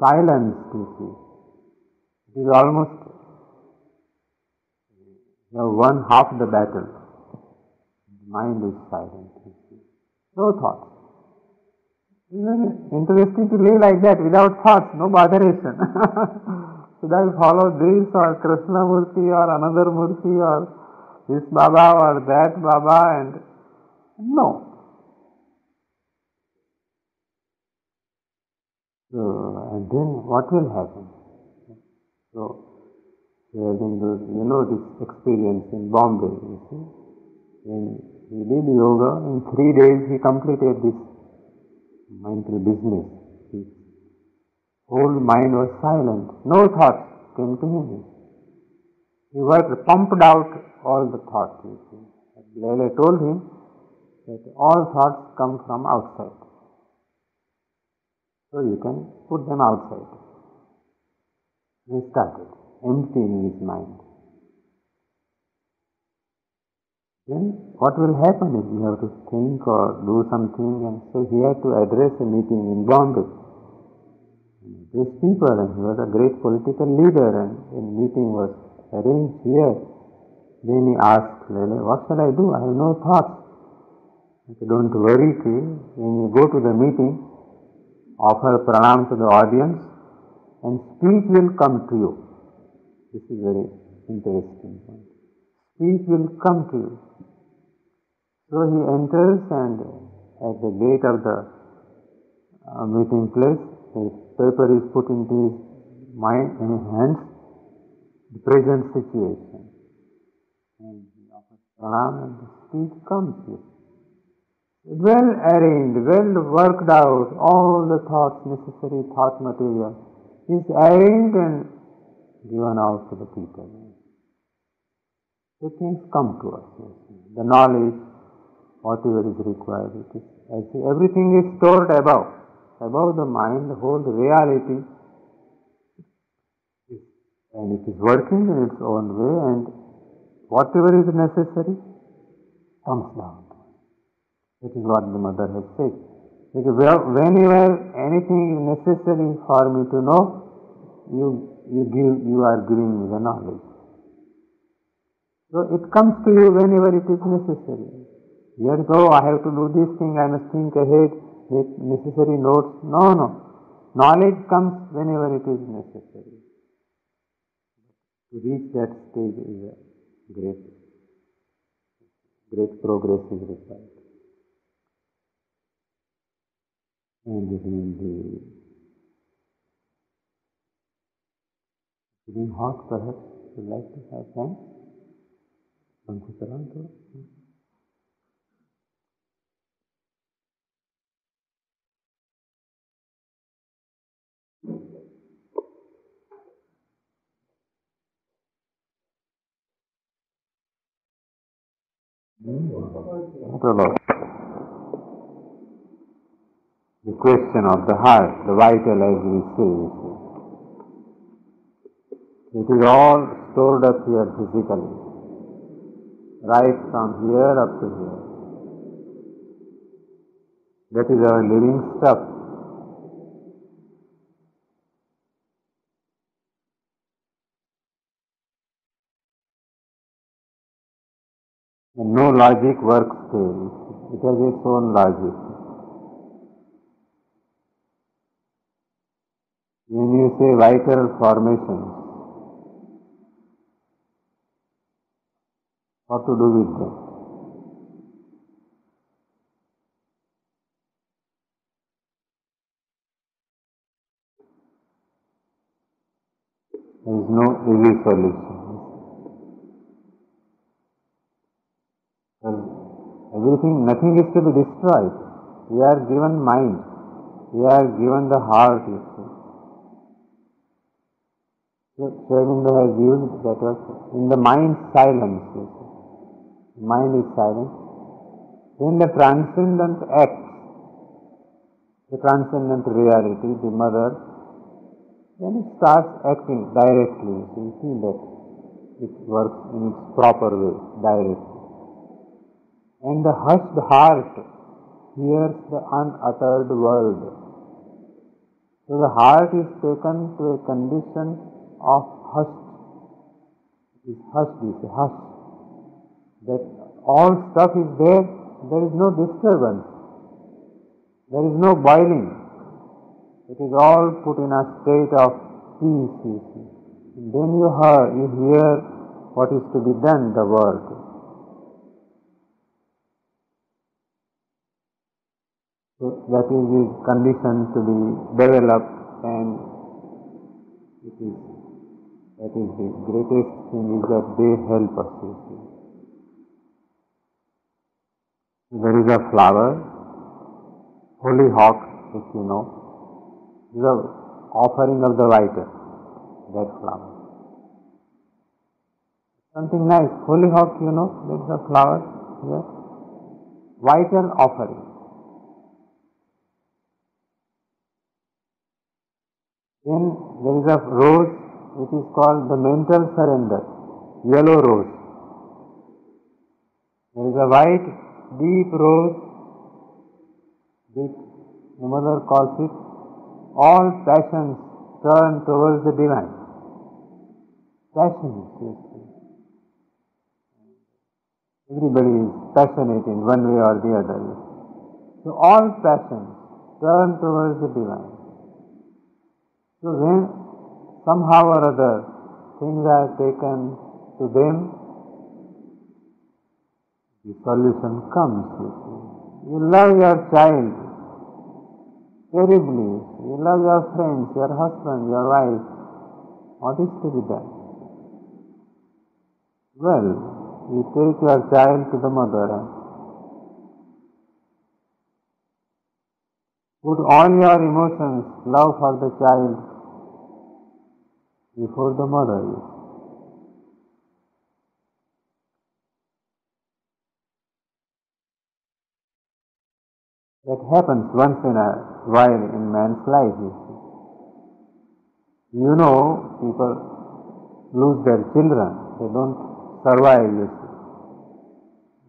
silenced, you see, it is almost one half the battle. The mind is silent, you see. No thoughts. Isn't it interesting to live like that without thoughts, no botheration? Should I follow this or Krishna Murti or another Murti or this Baba or that Baba? And no. So, and then what will happen? So, you know this experience in Bombay, you see. When he did yoga, in 3 days he completed this mental business. His whole mind was silent. No thoughts came to him. He pumped out all the thoughts. Lele told him that all thoughts come from outside. So you can put them outside. He started emptying his mind. Then what will happen is you have to think or do something, and so he had to address a meeting in Bombay. These people, and he was a great political leader, and a meeting was arranged here. Then he asked Lele, what shall I do? I have no thoughts. He said, don't worry, when you go to the meeting, offer pranam to the audience, and speech will come to you. This is very interesting point. Speech will come to you. So he enters, and at the gate of the meeting place, his paper is put into his mind, in his hands, the present situation. And he offers pranam, and the speech comes to you. Well arranged, well worked out, all the thoughts, necessary thought material is arranged and given out to the people. So things come to us. The knowledge, whatever is required, it is, everything is stored above the mind, the whole reality, and it is working in its own way, and whatever is necessary comes down. That is what the mother has said. Whenever anything is necessary for me to know, you are giving me the knowledge. So it comes to you whenever it is necessary. Here go, I have to do this thing, I must think ahead, make necessary notes. No. Knowledge comes whenever it is necessary. To reach that stage is a great progress is required. And it will be feeling hot, perhaps you like to have time? What about the question of the heart, the vital as we say? It is all stored up here physically, right from here up to here. That is our living stuff. And no logic works there. It has its own logic. When you say vital formations, what to do with them? There is no easy solution. Nothing is to be destroyed. We are given mind. We are given the heart, you see. Swaminda has used that word, in the mind silence, you see. Mind is silent. Then the transcendent acts, the transcendent reality, the mother, then it starts acting directly. You see that it works in its proper way, directly. And the hushed heart hears the unuttered word. So the heart is taken to a condition of hushed. It is hushed, it's a hush. That all stuff is there is no disturbance. There is no boiling. It is all put in a state of peace, you see. And then you hear what is to be done, the word. So that is the condition to be developed, and that is the greatest thing is that they help us, you see. There is a flower, hollyhock if you know. The offering of the vital, that flower. Something nice, hollyhock, you know, that is a flower here. Vital offering. Then there is a rose which is called the mental surrender, yellow rose. There is a white, deep rose, which the mother calls it, all passions turn towards the divine. Passions, you see. Everybody is passionate in one way or the other. So all passions turn towards the divine. So when somehow or other things are taken to them, the solution comes. You love your child terribly. You love your friends, your husband, your wife. What is to be done? Well, you take your child to the mother and put all your emotions, love for the child, before the mother. That happens once in a while in man's life, you see. You know, people lose their children, they don't survive, you see.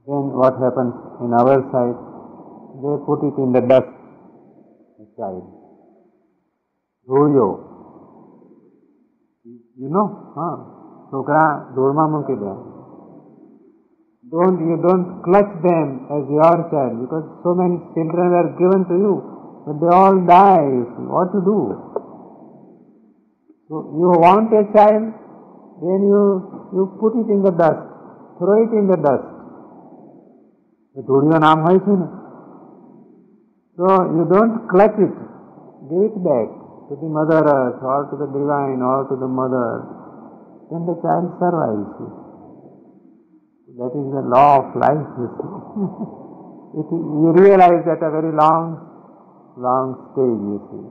Then what happens in our side? They put it in the dust, the child. Royo. You know, Sokra Durma Mukide. You don't clutch them as your child, because so many children were given to you, but they all die, you see. What to do? So you want a child, then you put it in the dust, throw it in the dust. The Dhuriyo naam hai se na. So you don't clutch it, give it back to the Mother Earth or to the Divine or to the Mother, then the child survives. You see. That is the law of life, you see. You realize at a very long stage, you see.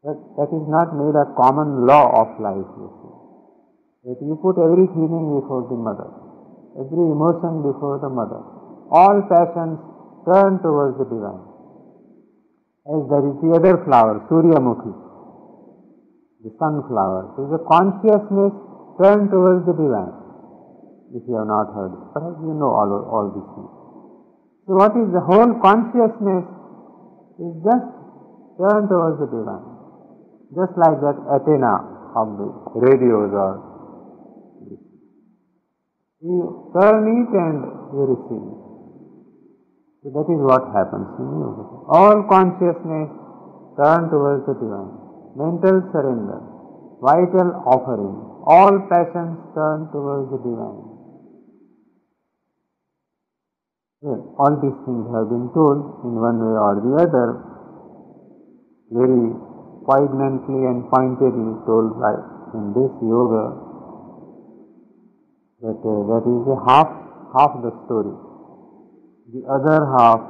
That is not made a common law of life, you see. That you put every feeling before the mother, every emotion before the mother. All passions turn towards the divine. As there is the other flower, Suryamukhi, the sunflower. So the consciousness turn towards the divine. If you have not heard, perhaps you know all these things. So what is the whole consciousness is just turned towards the divine. Just like that antenna of the radios or you turn it and you receive. So that is what happens in you. All consciousness turn towards the divine. Mental surrender, vital offering, all passions turn towards the divine. Well, all these things have been told in one way or the other, very poignantly and pointedly told by in this yoga, that is a half the story. The other half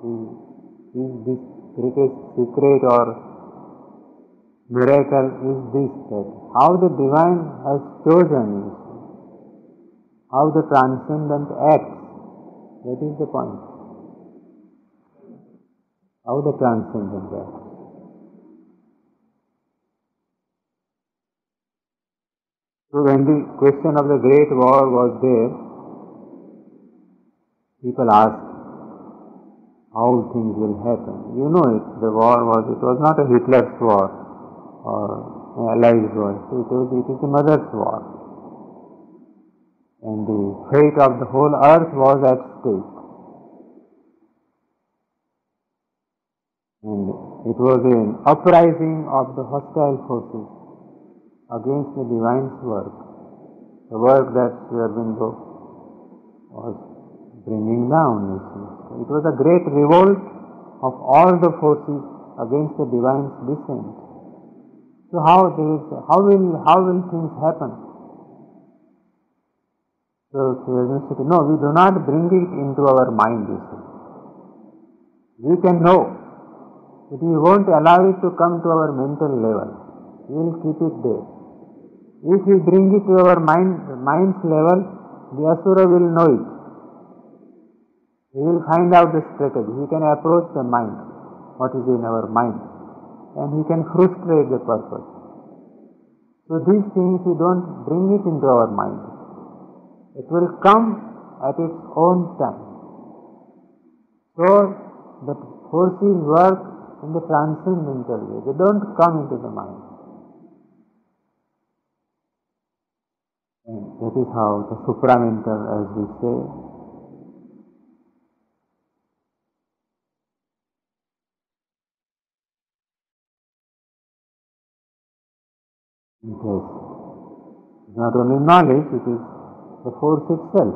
is this greatest secret or miracle is this, that how the divine has chosen, how the transcendent acts. That is the point. How the transcendent acts. So when the question of the Great War was there, people asked how things will happen. You know it, the war was not a Hitler's war or an Allies war. It is the Mother's war. And the fate of the whole earth was at stake. And it was an uprising of the hostile forces against the divine's work, the work that Sri Aurobindo was bringing down. You see. So it was a great revolt of all the forces against the divine's descent. So how will things happen? So no, we do not bring it into our mind, you see. We can know But we won't allow it to come to our mental level. We will keep it there. If we bring it to our mind's level, the Asura will know it. He will find out the strategy. He can approach the mind, what is in our mind, and he can frustrate the purpose. So these things we don't bring it into our mind. It will come at its own time. So the forces work in the transcendental way. They don't come into the mind. And that is how the supramental, as we say, it is not only knowledge, it is the force itself.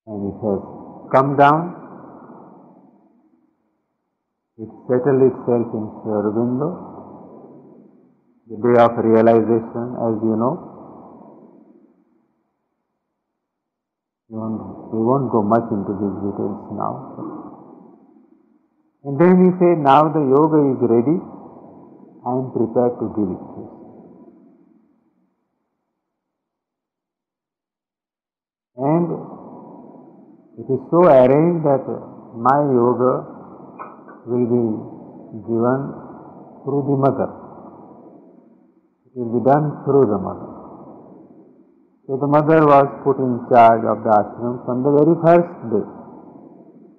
And it has come down, it settled itself in Sri Aurobindo, the day of realization, as you know. We won't go much into these details now. And then he said, now the yoga is ready, I am prepared to give it to you. And it is so arranged that my yoga will be given through the mother. It will be done through the mother. So the mother was put in charge of the ashram from the very first day.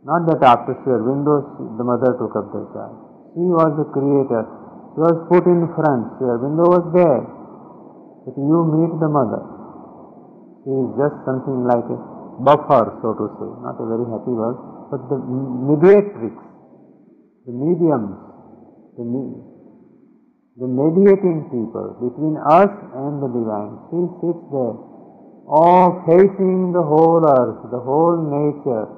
Not that after Sri Aurobindo, the mother took up the charge. She was the creator. She was put in front. Sri Aurobindo was there. But you meet the mother. She is just something like a buffer, so to say. Not a very happy word, but the mediatrix, the mediums, the mediating people between us and the divine. She sits there, all facing the whole earth, the whole nature,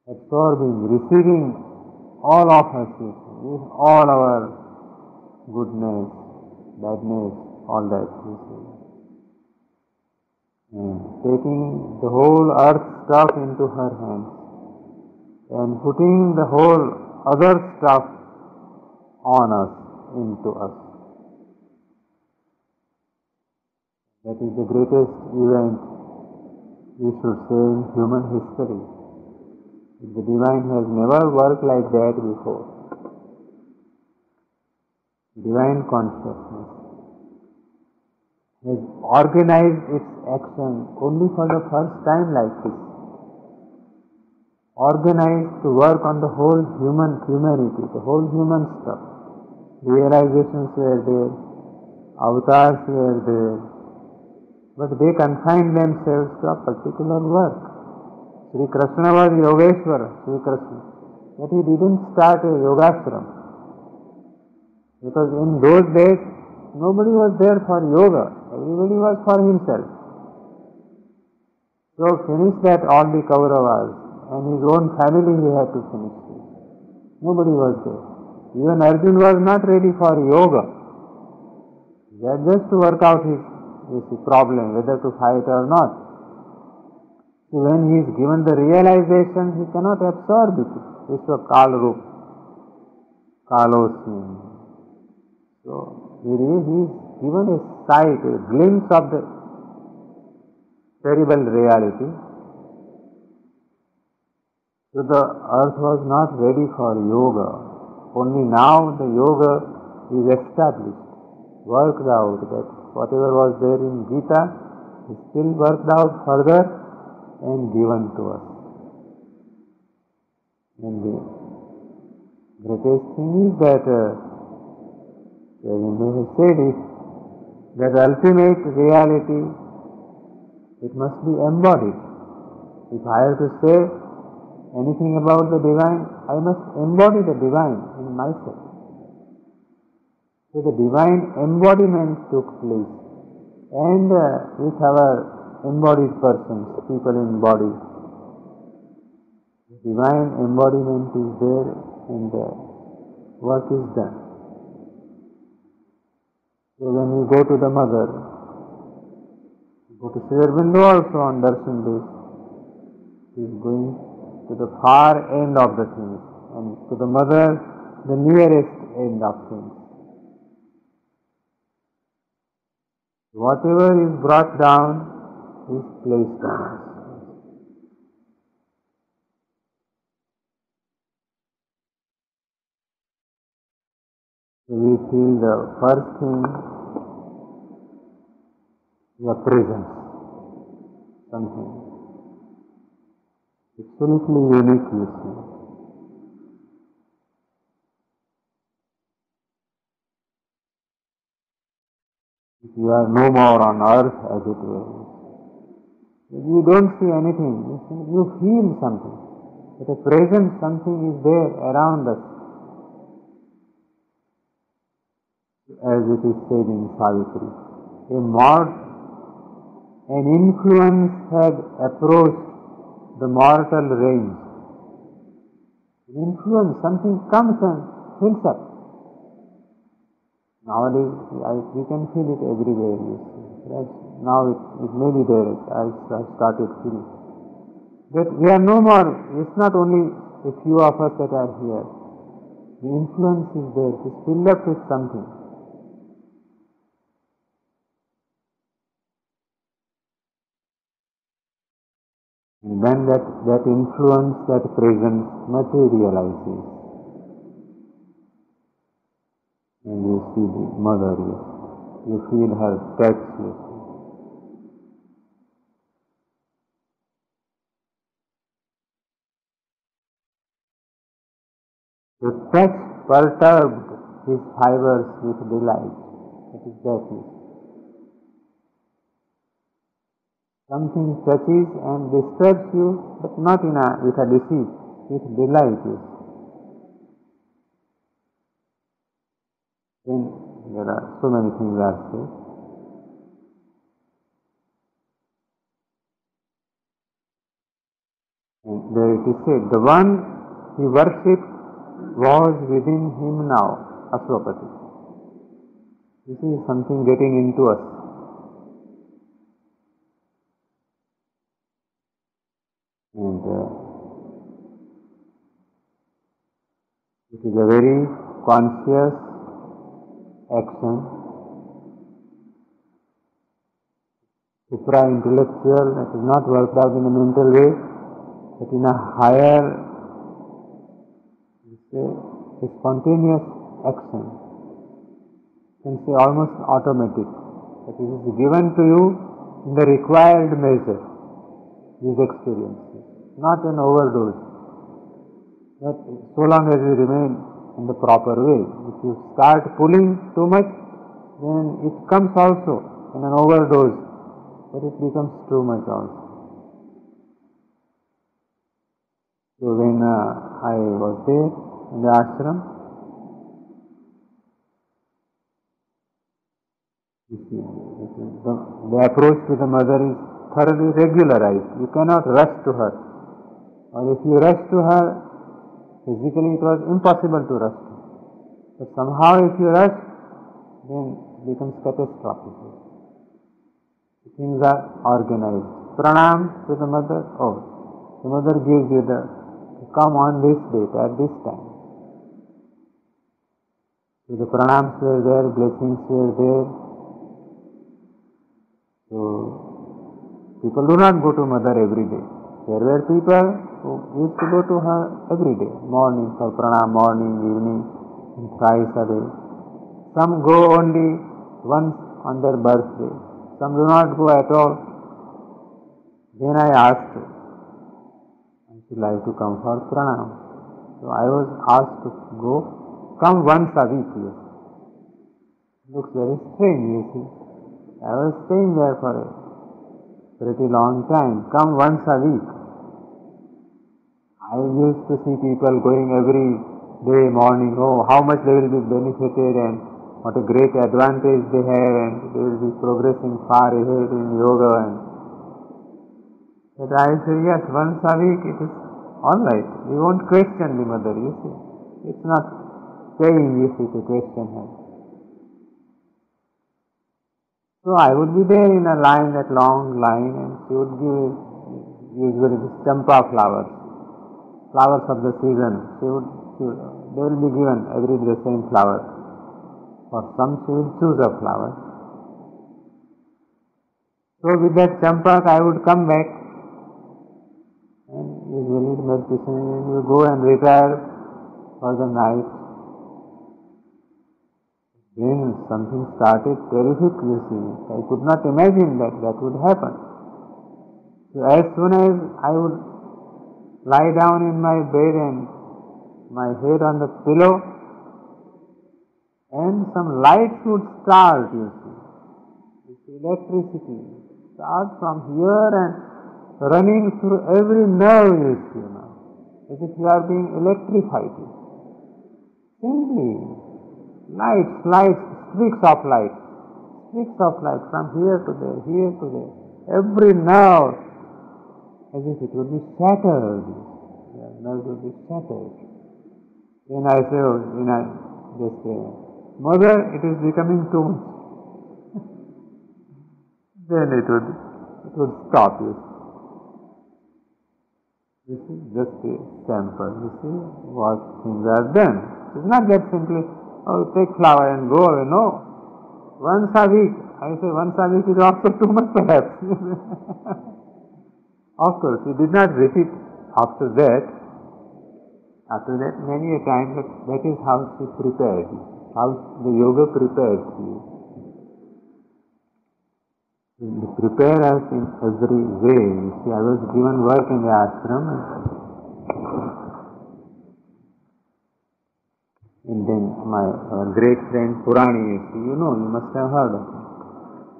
absorbing, receiving all of us, with all our goodness, badness, all that. And taking the whole earth stuff into her hands and putting the whole other stuff on us, into us. That is the greatest event, we should say, in human history. The divine has never worked like that before. Divine consciousness has organized its action only for the first time like this. Organized to work on the whole humanity, the whole human stuff. Realizations were there, avatars were there, but they confined themselves to a particular work. Sri Krishna was Yogeshwara, Sri Krishna, but he didn't start a yogashram. Because in those days, nobody was there for yoga, everybody was for himself. So finished that all the Kauravas, and his own family he had to finish it. Nobody was there. Even Arjuna was not ready for yoga. He had just to work out his problem, whether to fight or not. So when he is given the realization, he cannot absorb it. Vishwa Kalrup, Kalosmi. So he is given a sight, a glimpse of the terrible reality. So the earth was not ready for yoga. Only now the yoga is established, worked out, that whatever was there in Gita is still worked out further and given to us. And the greatest thing is that, as we have said it, that ultimate reality, it must be embodied. If I have to say anything about the divine, I must embody the divine in myself. So the divine embodiment took place, and with our embodied persons, people in body, the divine embodiment is there and the work is done. So when we go to the mother, go to Sri Aurobindo also on Darshan days, She is going to the far end of the things, and to the mother, the nearest end of things. Whatever is brought down is placed on us. So we feel the first thing, the presence, something absolutely unique, you see. You are no more on earth, as it were. You don't see anything, you feel something. At a present, something is there around us. As it is said in Savitri, an influence had approached the mortal range. An influence, something comes and fills up. Nowadays, we can feel it everywhere, you see. Right? Now it may be there, I started feeling. But we are no more, it's not only a few of us that are here. The influence is there, it is filled up with something. And then that influence, that presence materializes. And you see the mother, you feel her touch, you see. The touch perturbed his fibers with delight. It is that you see. Something touches and disturbs you, but not with a deceit, with delight, you see. Then there are so many things are said. And there it is said, the one he worshipped was within him now, Aswapati. This is something getting into us. And it is a very conscious action, supra-intellectual, that is not worked out in a mental way, but in a higher, a spontaneous action. You can say almost automatic. That it is given to you in the required measure, these experiences, not an overdose. But so long as you remain in the proper way. If you start pulling too much, then it comes also in an overdose, but it becomes too much also. So when I was there in the ashram, you see, the approach to the mother is thoroughly regularized. You cannot rush to her. Or if you rush to her, physically it was impossible to rush to her. But somehow if you rush, then it becomes catastrophic. Things are organized. Pranam to the mother. Oh, the mother gives you come on this date at this time. So the pranams were there, blessings were there. So people do not go to mother every day. There were people who used to go to her every day, morning for pranam, morning, evening, and thrice a day. Some go only once on their birthday. Some do not go at all. Then I asked, would you like to come for pranam? So I was asked to go, come once a week. Yes. Looks very strange, you see. I was staying there for a pretty long time. Come once a week. I used to see people going every day morning. Oh, how much they will be benefited and what a great advantage they have, and they will be progressing far ahead in yoga. But I say, yes, once a week it is all right. We won't question the mother, you see. It's not paying, you see, to question her. So I would be there in a line, that long line, and she would give usually the champa flowers of the season. They will be given every day the same flower. For some she will choose a flower. So with that champak I would come back and usually meditation you go and retire for the night. Then something started terrific, you see. I could not imagine that would happen. So as soon as I would lie down in my bed and my head on the pillow, and some lights would start, you see. This electricity start from here and running through every nerve, you see now, as if you are being electrified. Simply, lights, streaks of light from here to there, every nerve, as if it would be shattered. The nerve would be shattered. Then I say, just say, Mother, it is becoming too much. Then it would stop, you see. This is just a sample, you see, what things are done. It is not that simply, take flower and go away. No. Once a week. I say once a week is also too much perhaps. Of course, he did not repeat after that many a time, but that is how she prepared you, how the yoga prepares you. They prepare us in every way. You see, I was given work in the ashram, and then my great friend Purani, you see, you must have heard of him.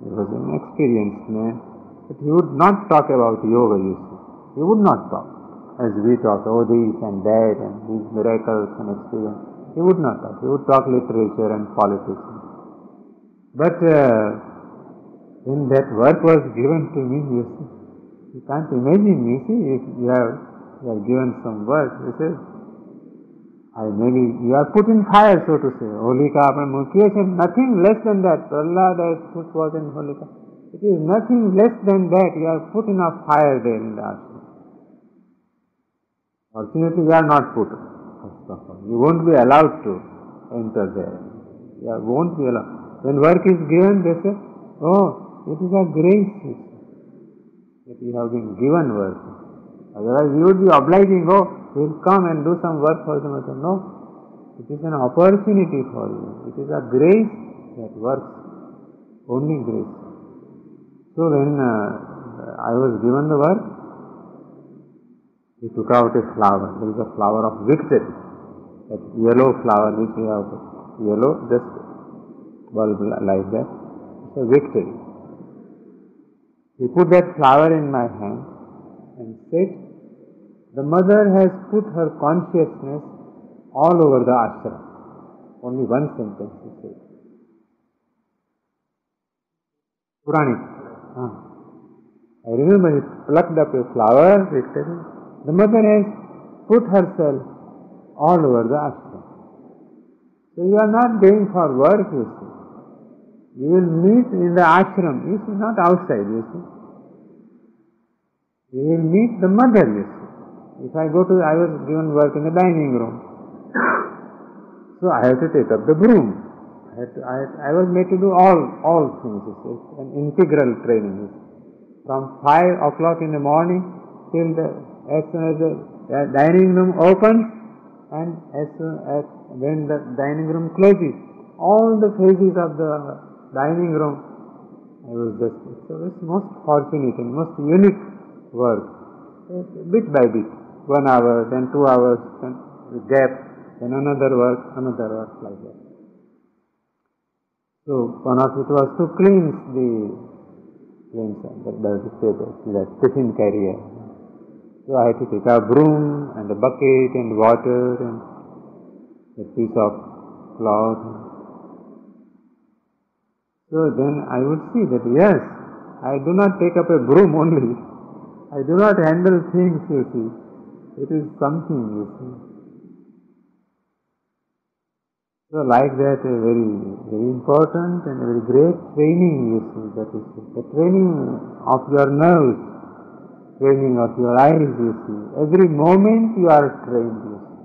He was an experienced man, but he would not talk about yoga, you see. He would not talk as we talk, this and that and these miracles and experience. He would not talk. He would talk literature and politics. But when that work was given to me, you see, you can't imagine, you see, if you are given some work, you say, maybe you are put in fire, so to say. Holika, nothing less than that. Prahlada's foot was in Holika. It is nothing less than that. You are put in a fire there in the ashram. Fortunately, you are not put. You won't be allowed to enter there. You won't be allowed. When work is given, they say, it is a grace that you have been given work. Otherwise, you would be obliging, we'll come and do some work for the matter. No, it is an opportunity for you. It is a grace that works, only grace. So when I was given the work, he took out a flower. There is a flower of victory, that yellow flower which we have, yellow, just bulb like that. It's a victory. He put that flower in my hand and said, the mother has put her consciousness all over the ashram. Only one sentence he said. Purani. I remember he plucked up a flower, victory. The mother has put herself all over the ashram. So you are not going for work, you see. You will meet in the ashram, you see, not outside, you see. You will meet the mother, you see. If I was given work in the dining room. So I have to take up the broom. I was made to do all things, you see. It's an integral training, you see. From 5 o'clock in the morning till as soon as the dining room opens and when the dining room closes, all the phases of the dining room, I was just, so it's most fortunate and most unique work, bit by bit, 1 hour, then 2 hours, then gap, then another work like that. So one of it was to cleanse the paper, that tiffin carrier. So I had to take a broom and a bucket and water and a piece of cloth. So then I would see that yes, I do not take up a broom only. I do not handle things, you see. It is something, you see. So like that, a very, very important and a very great training, you see. That is the training of your nerves. training of your eyes, you see. Every moment you are trained, you see.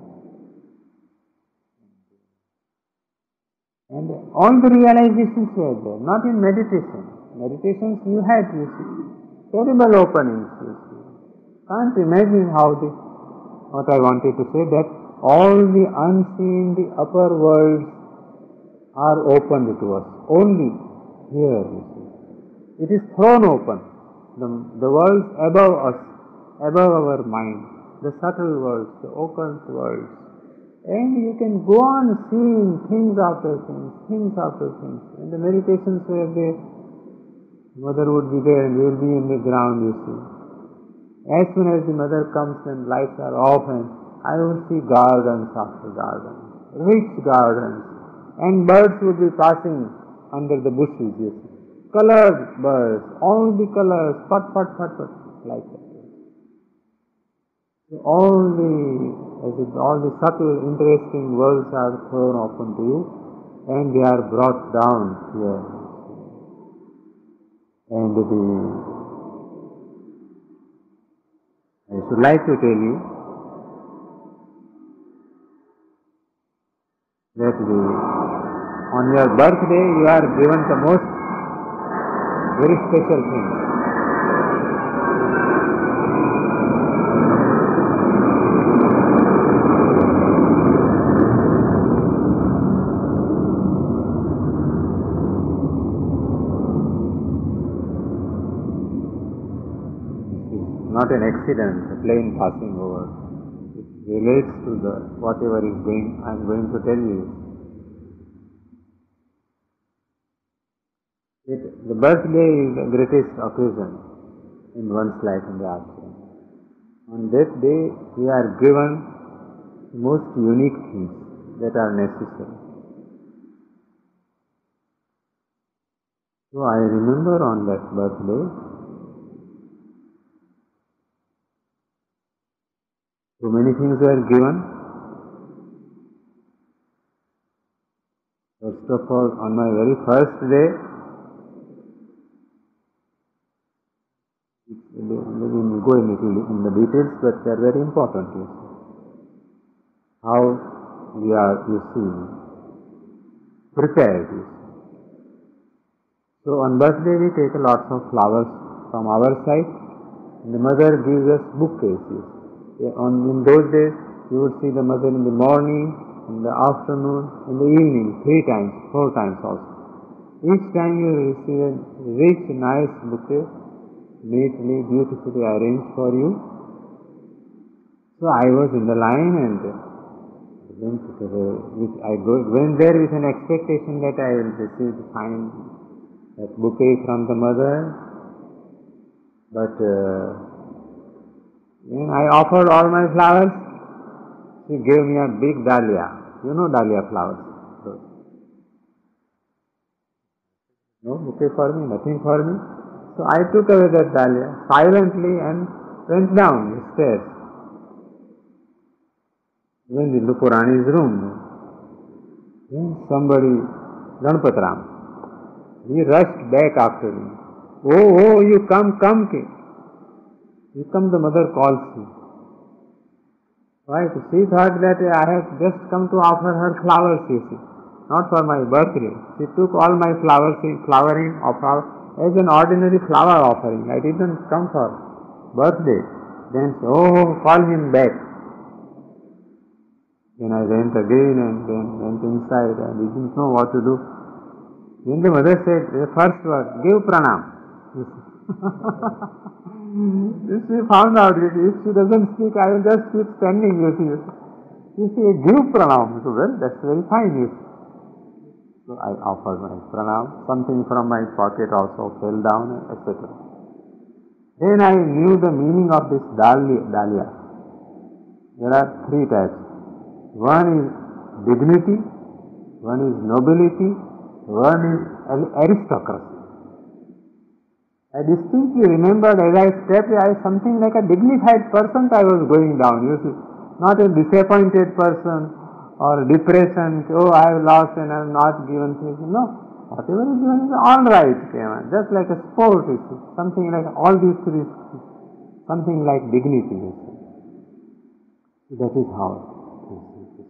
And all the realizations were there, not in meditation. Meditations you had, you see. Terrible openings, you see. Can't imagine what I wanted to say, that all the unseen, the upper worlds are opened to us. Only here, you see. It is thrown open. The worlds above us, above our mind, the subtle worlds, the occult worlds. And you can go on seeing things after things, things after things. And the meditations were there, mother would be there and we will be in the ground, you see. As soon as the mother comes and lights are off, and I will see gardens after gardens, rich gardens, and birds would be passing under the bushes, you see. Colored birds, all the colors, pat, like that. So all the subtle, interesting worlds are thrown open to you, and they are brought down here. And I should like to tell you that on your birthday you are given the most very special things. Not an accident, a plane passing over. It relates to whatever I am going to tell you. The birthday is the greatest occasion in one's life in the ashram. On that day, we are given the most unique things that are necessary. So I remember on that birthday, so many things were given. First of all, on my very first day, we will go a little in the details, but they are very important. You see. How we are, you see, prepared. You see. So on birthday we take lots of flowers from our side, and the mother gives us bouquets. You see. In those days, you would see the mother in the morning, in the afternoon, in the evening, 3 times, 4 times also. Each time you receive a rich, nice bouquet, neatly, beautifully arranged for you. So I was in the line and I went there with an expectation that I will receive the fine bouquet from the mother. But when I offered all my flowers, she gave me a big dahlia. You know dahlia flowers? No bouquet for me, nothing for me. So I took away that dahlia silently and went down the stairs. Went into Purani's room. Then somebody, Ganpatram, he rushed back after me. Oh, you come, kid. You come, the mother calls you. Right? She thought that I have just come to offer her flowers, you see, not for my birthday. She took all my flowering as an ordinary flower offering. I didn't come for birthday. Then, call him back. Then I went again and then went inside and I didn't know what to do. Then the mother said, the first word, give pranam. You see. She found out, if she doesn't speak, I will just keep standing, you see. She said, give pranam. So, well, that's very fine, you see. So I offered my pranam. Something from my pocket also fell down, etc. Then I knew the meaning of this dahlia. There are 3 types. One is dignity, one is nobility, one is aristocracy. I distinctly remembered as I stepped, something like a dignified person I was going down, you see. Not a disappointed person or depression, I have lost and I have not given things. No, whatever is given is all right, just like a sport, you see. Something like all these 3. something like dignity, you see. That is how.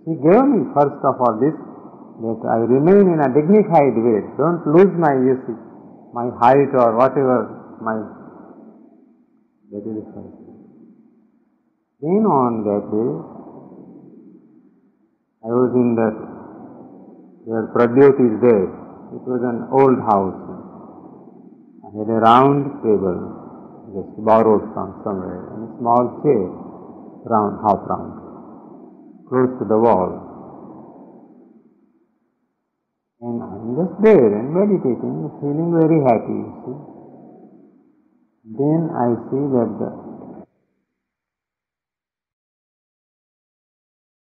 She gave me first of all this, that I remain in a dignified way. Don't lose my, you see, my height or whatever, that is the first thing. Then on that day, I was in that, where Pradyot is there. It was an old house. I had a round table, just borrowed from somewhere, and a small chair, round, half round, close to the wall. And I'm just there and meditating, feeling very happy, you see. Then I see that the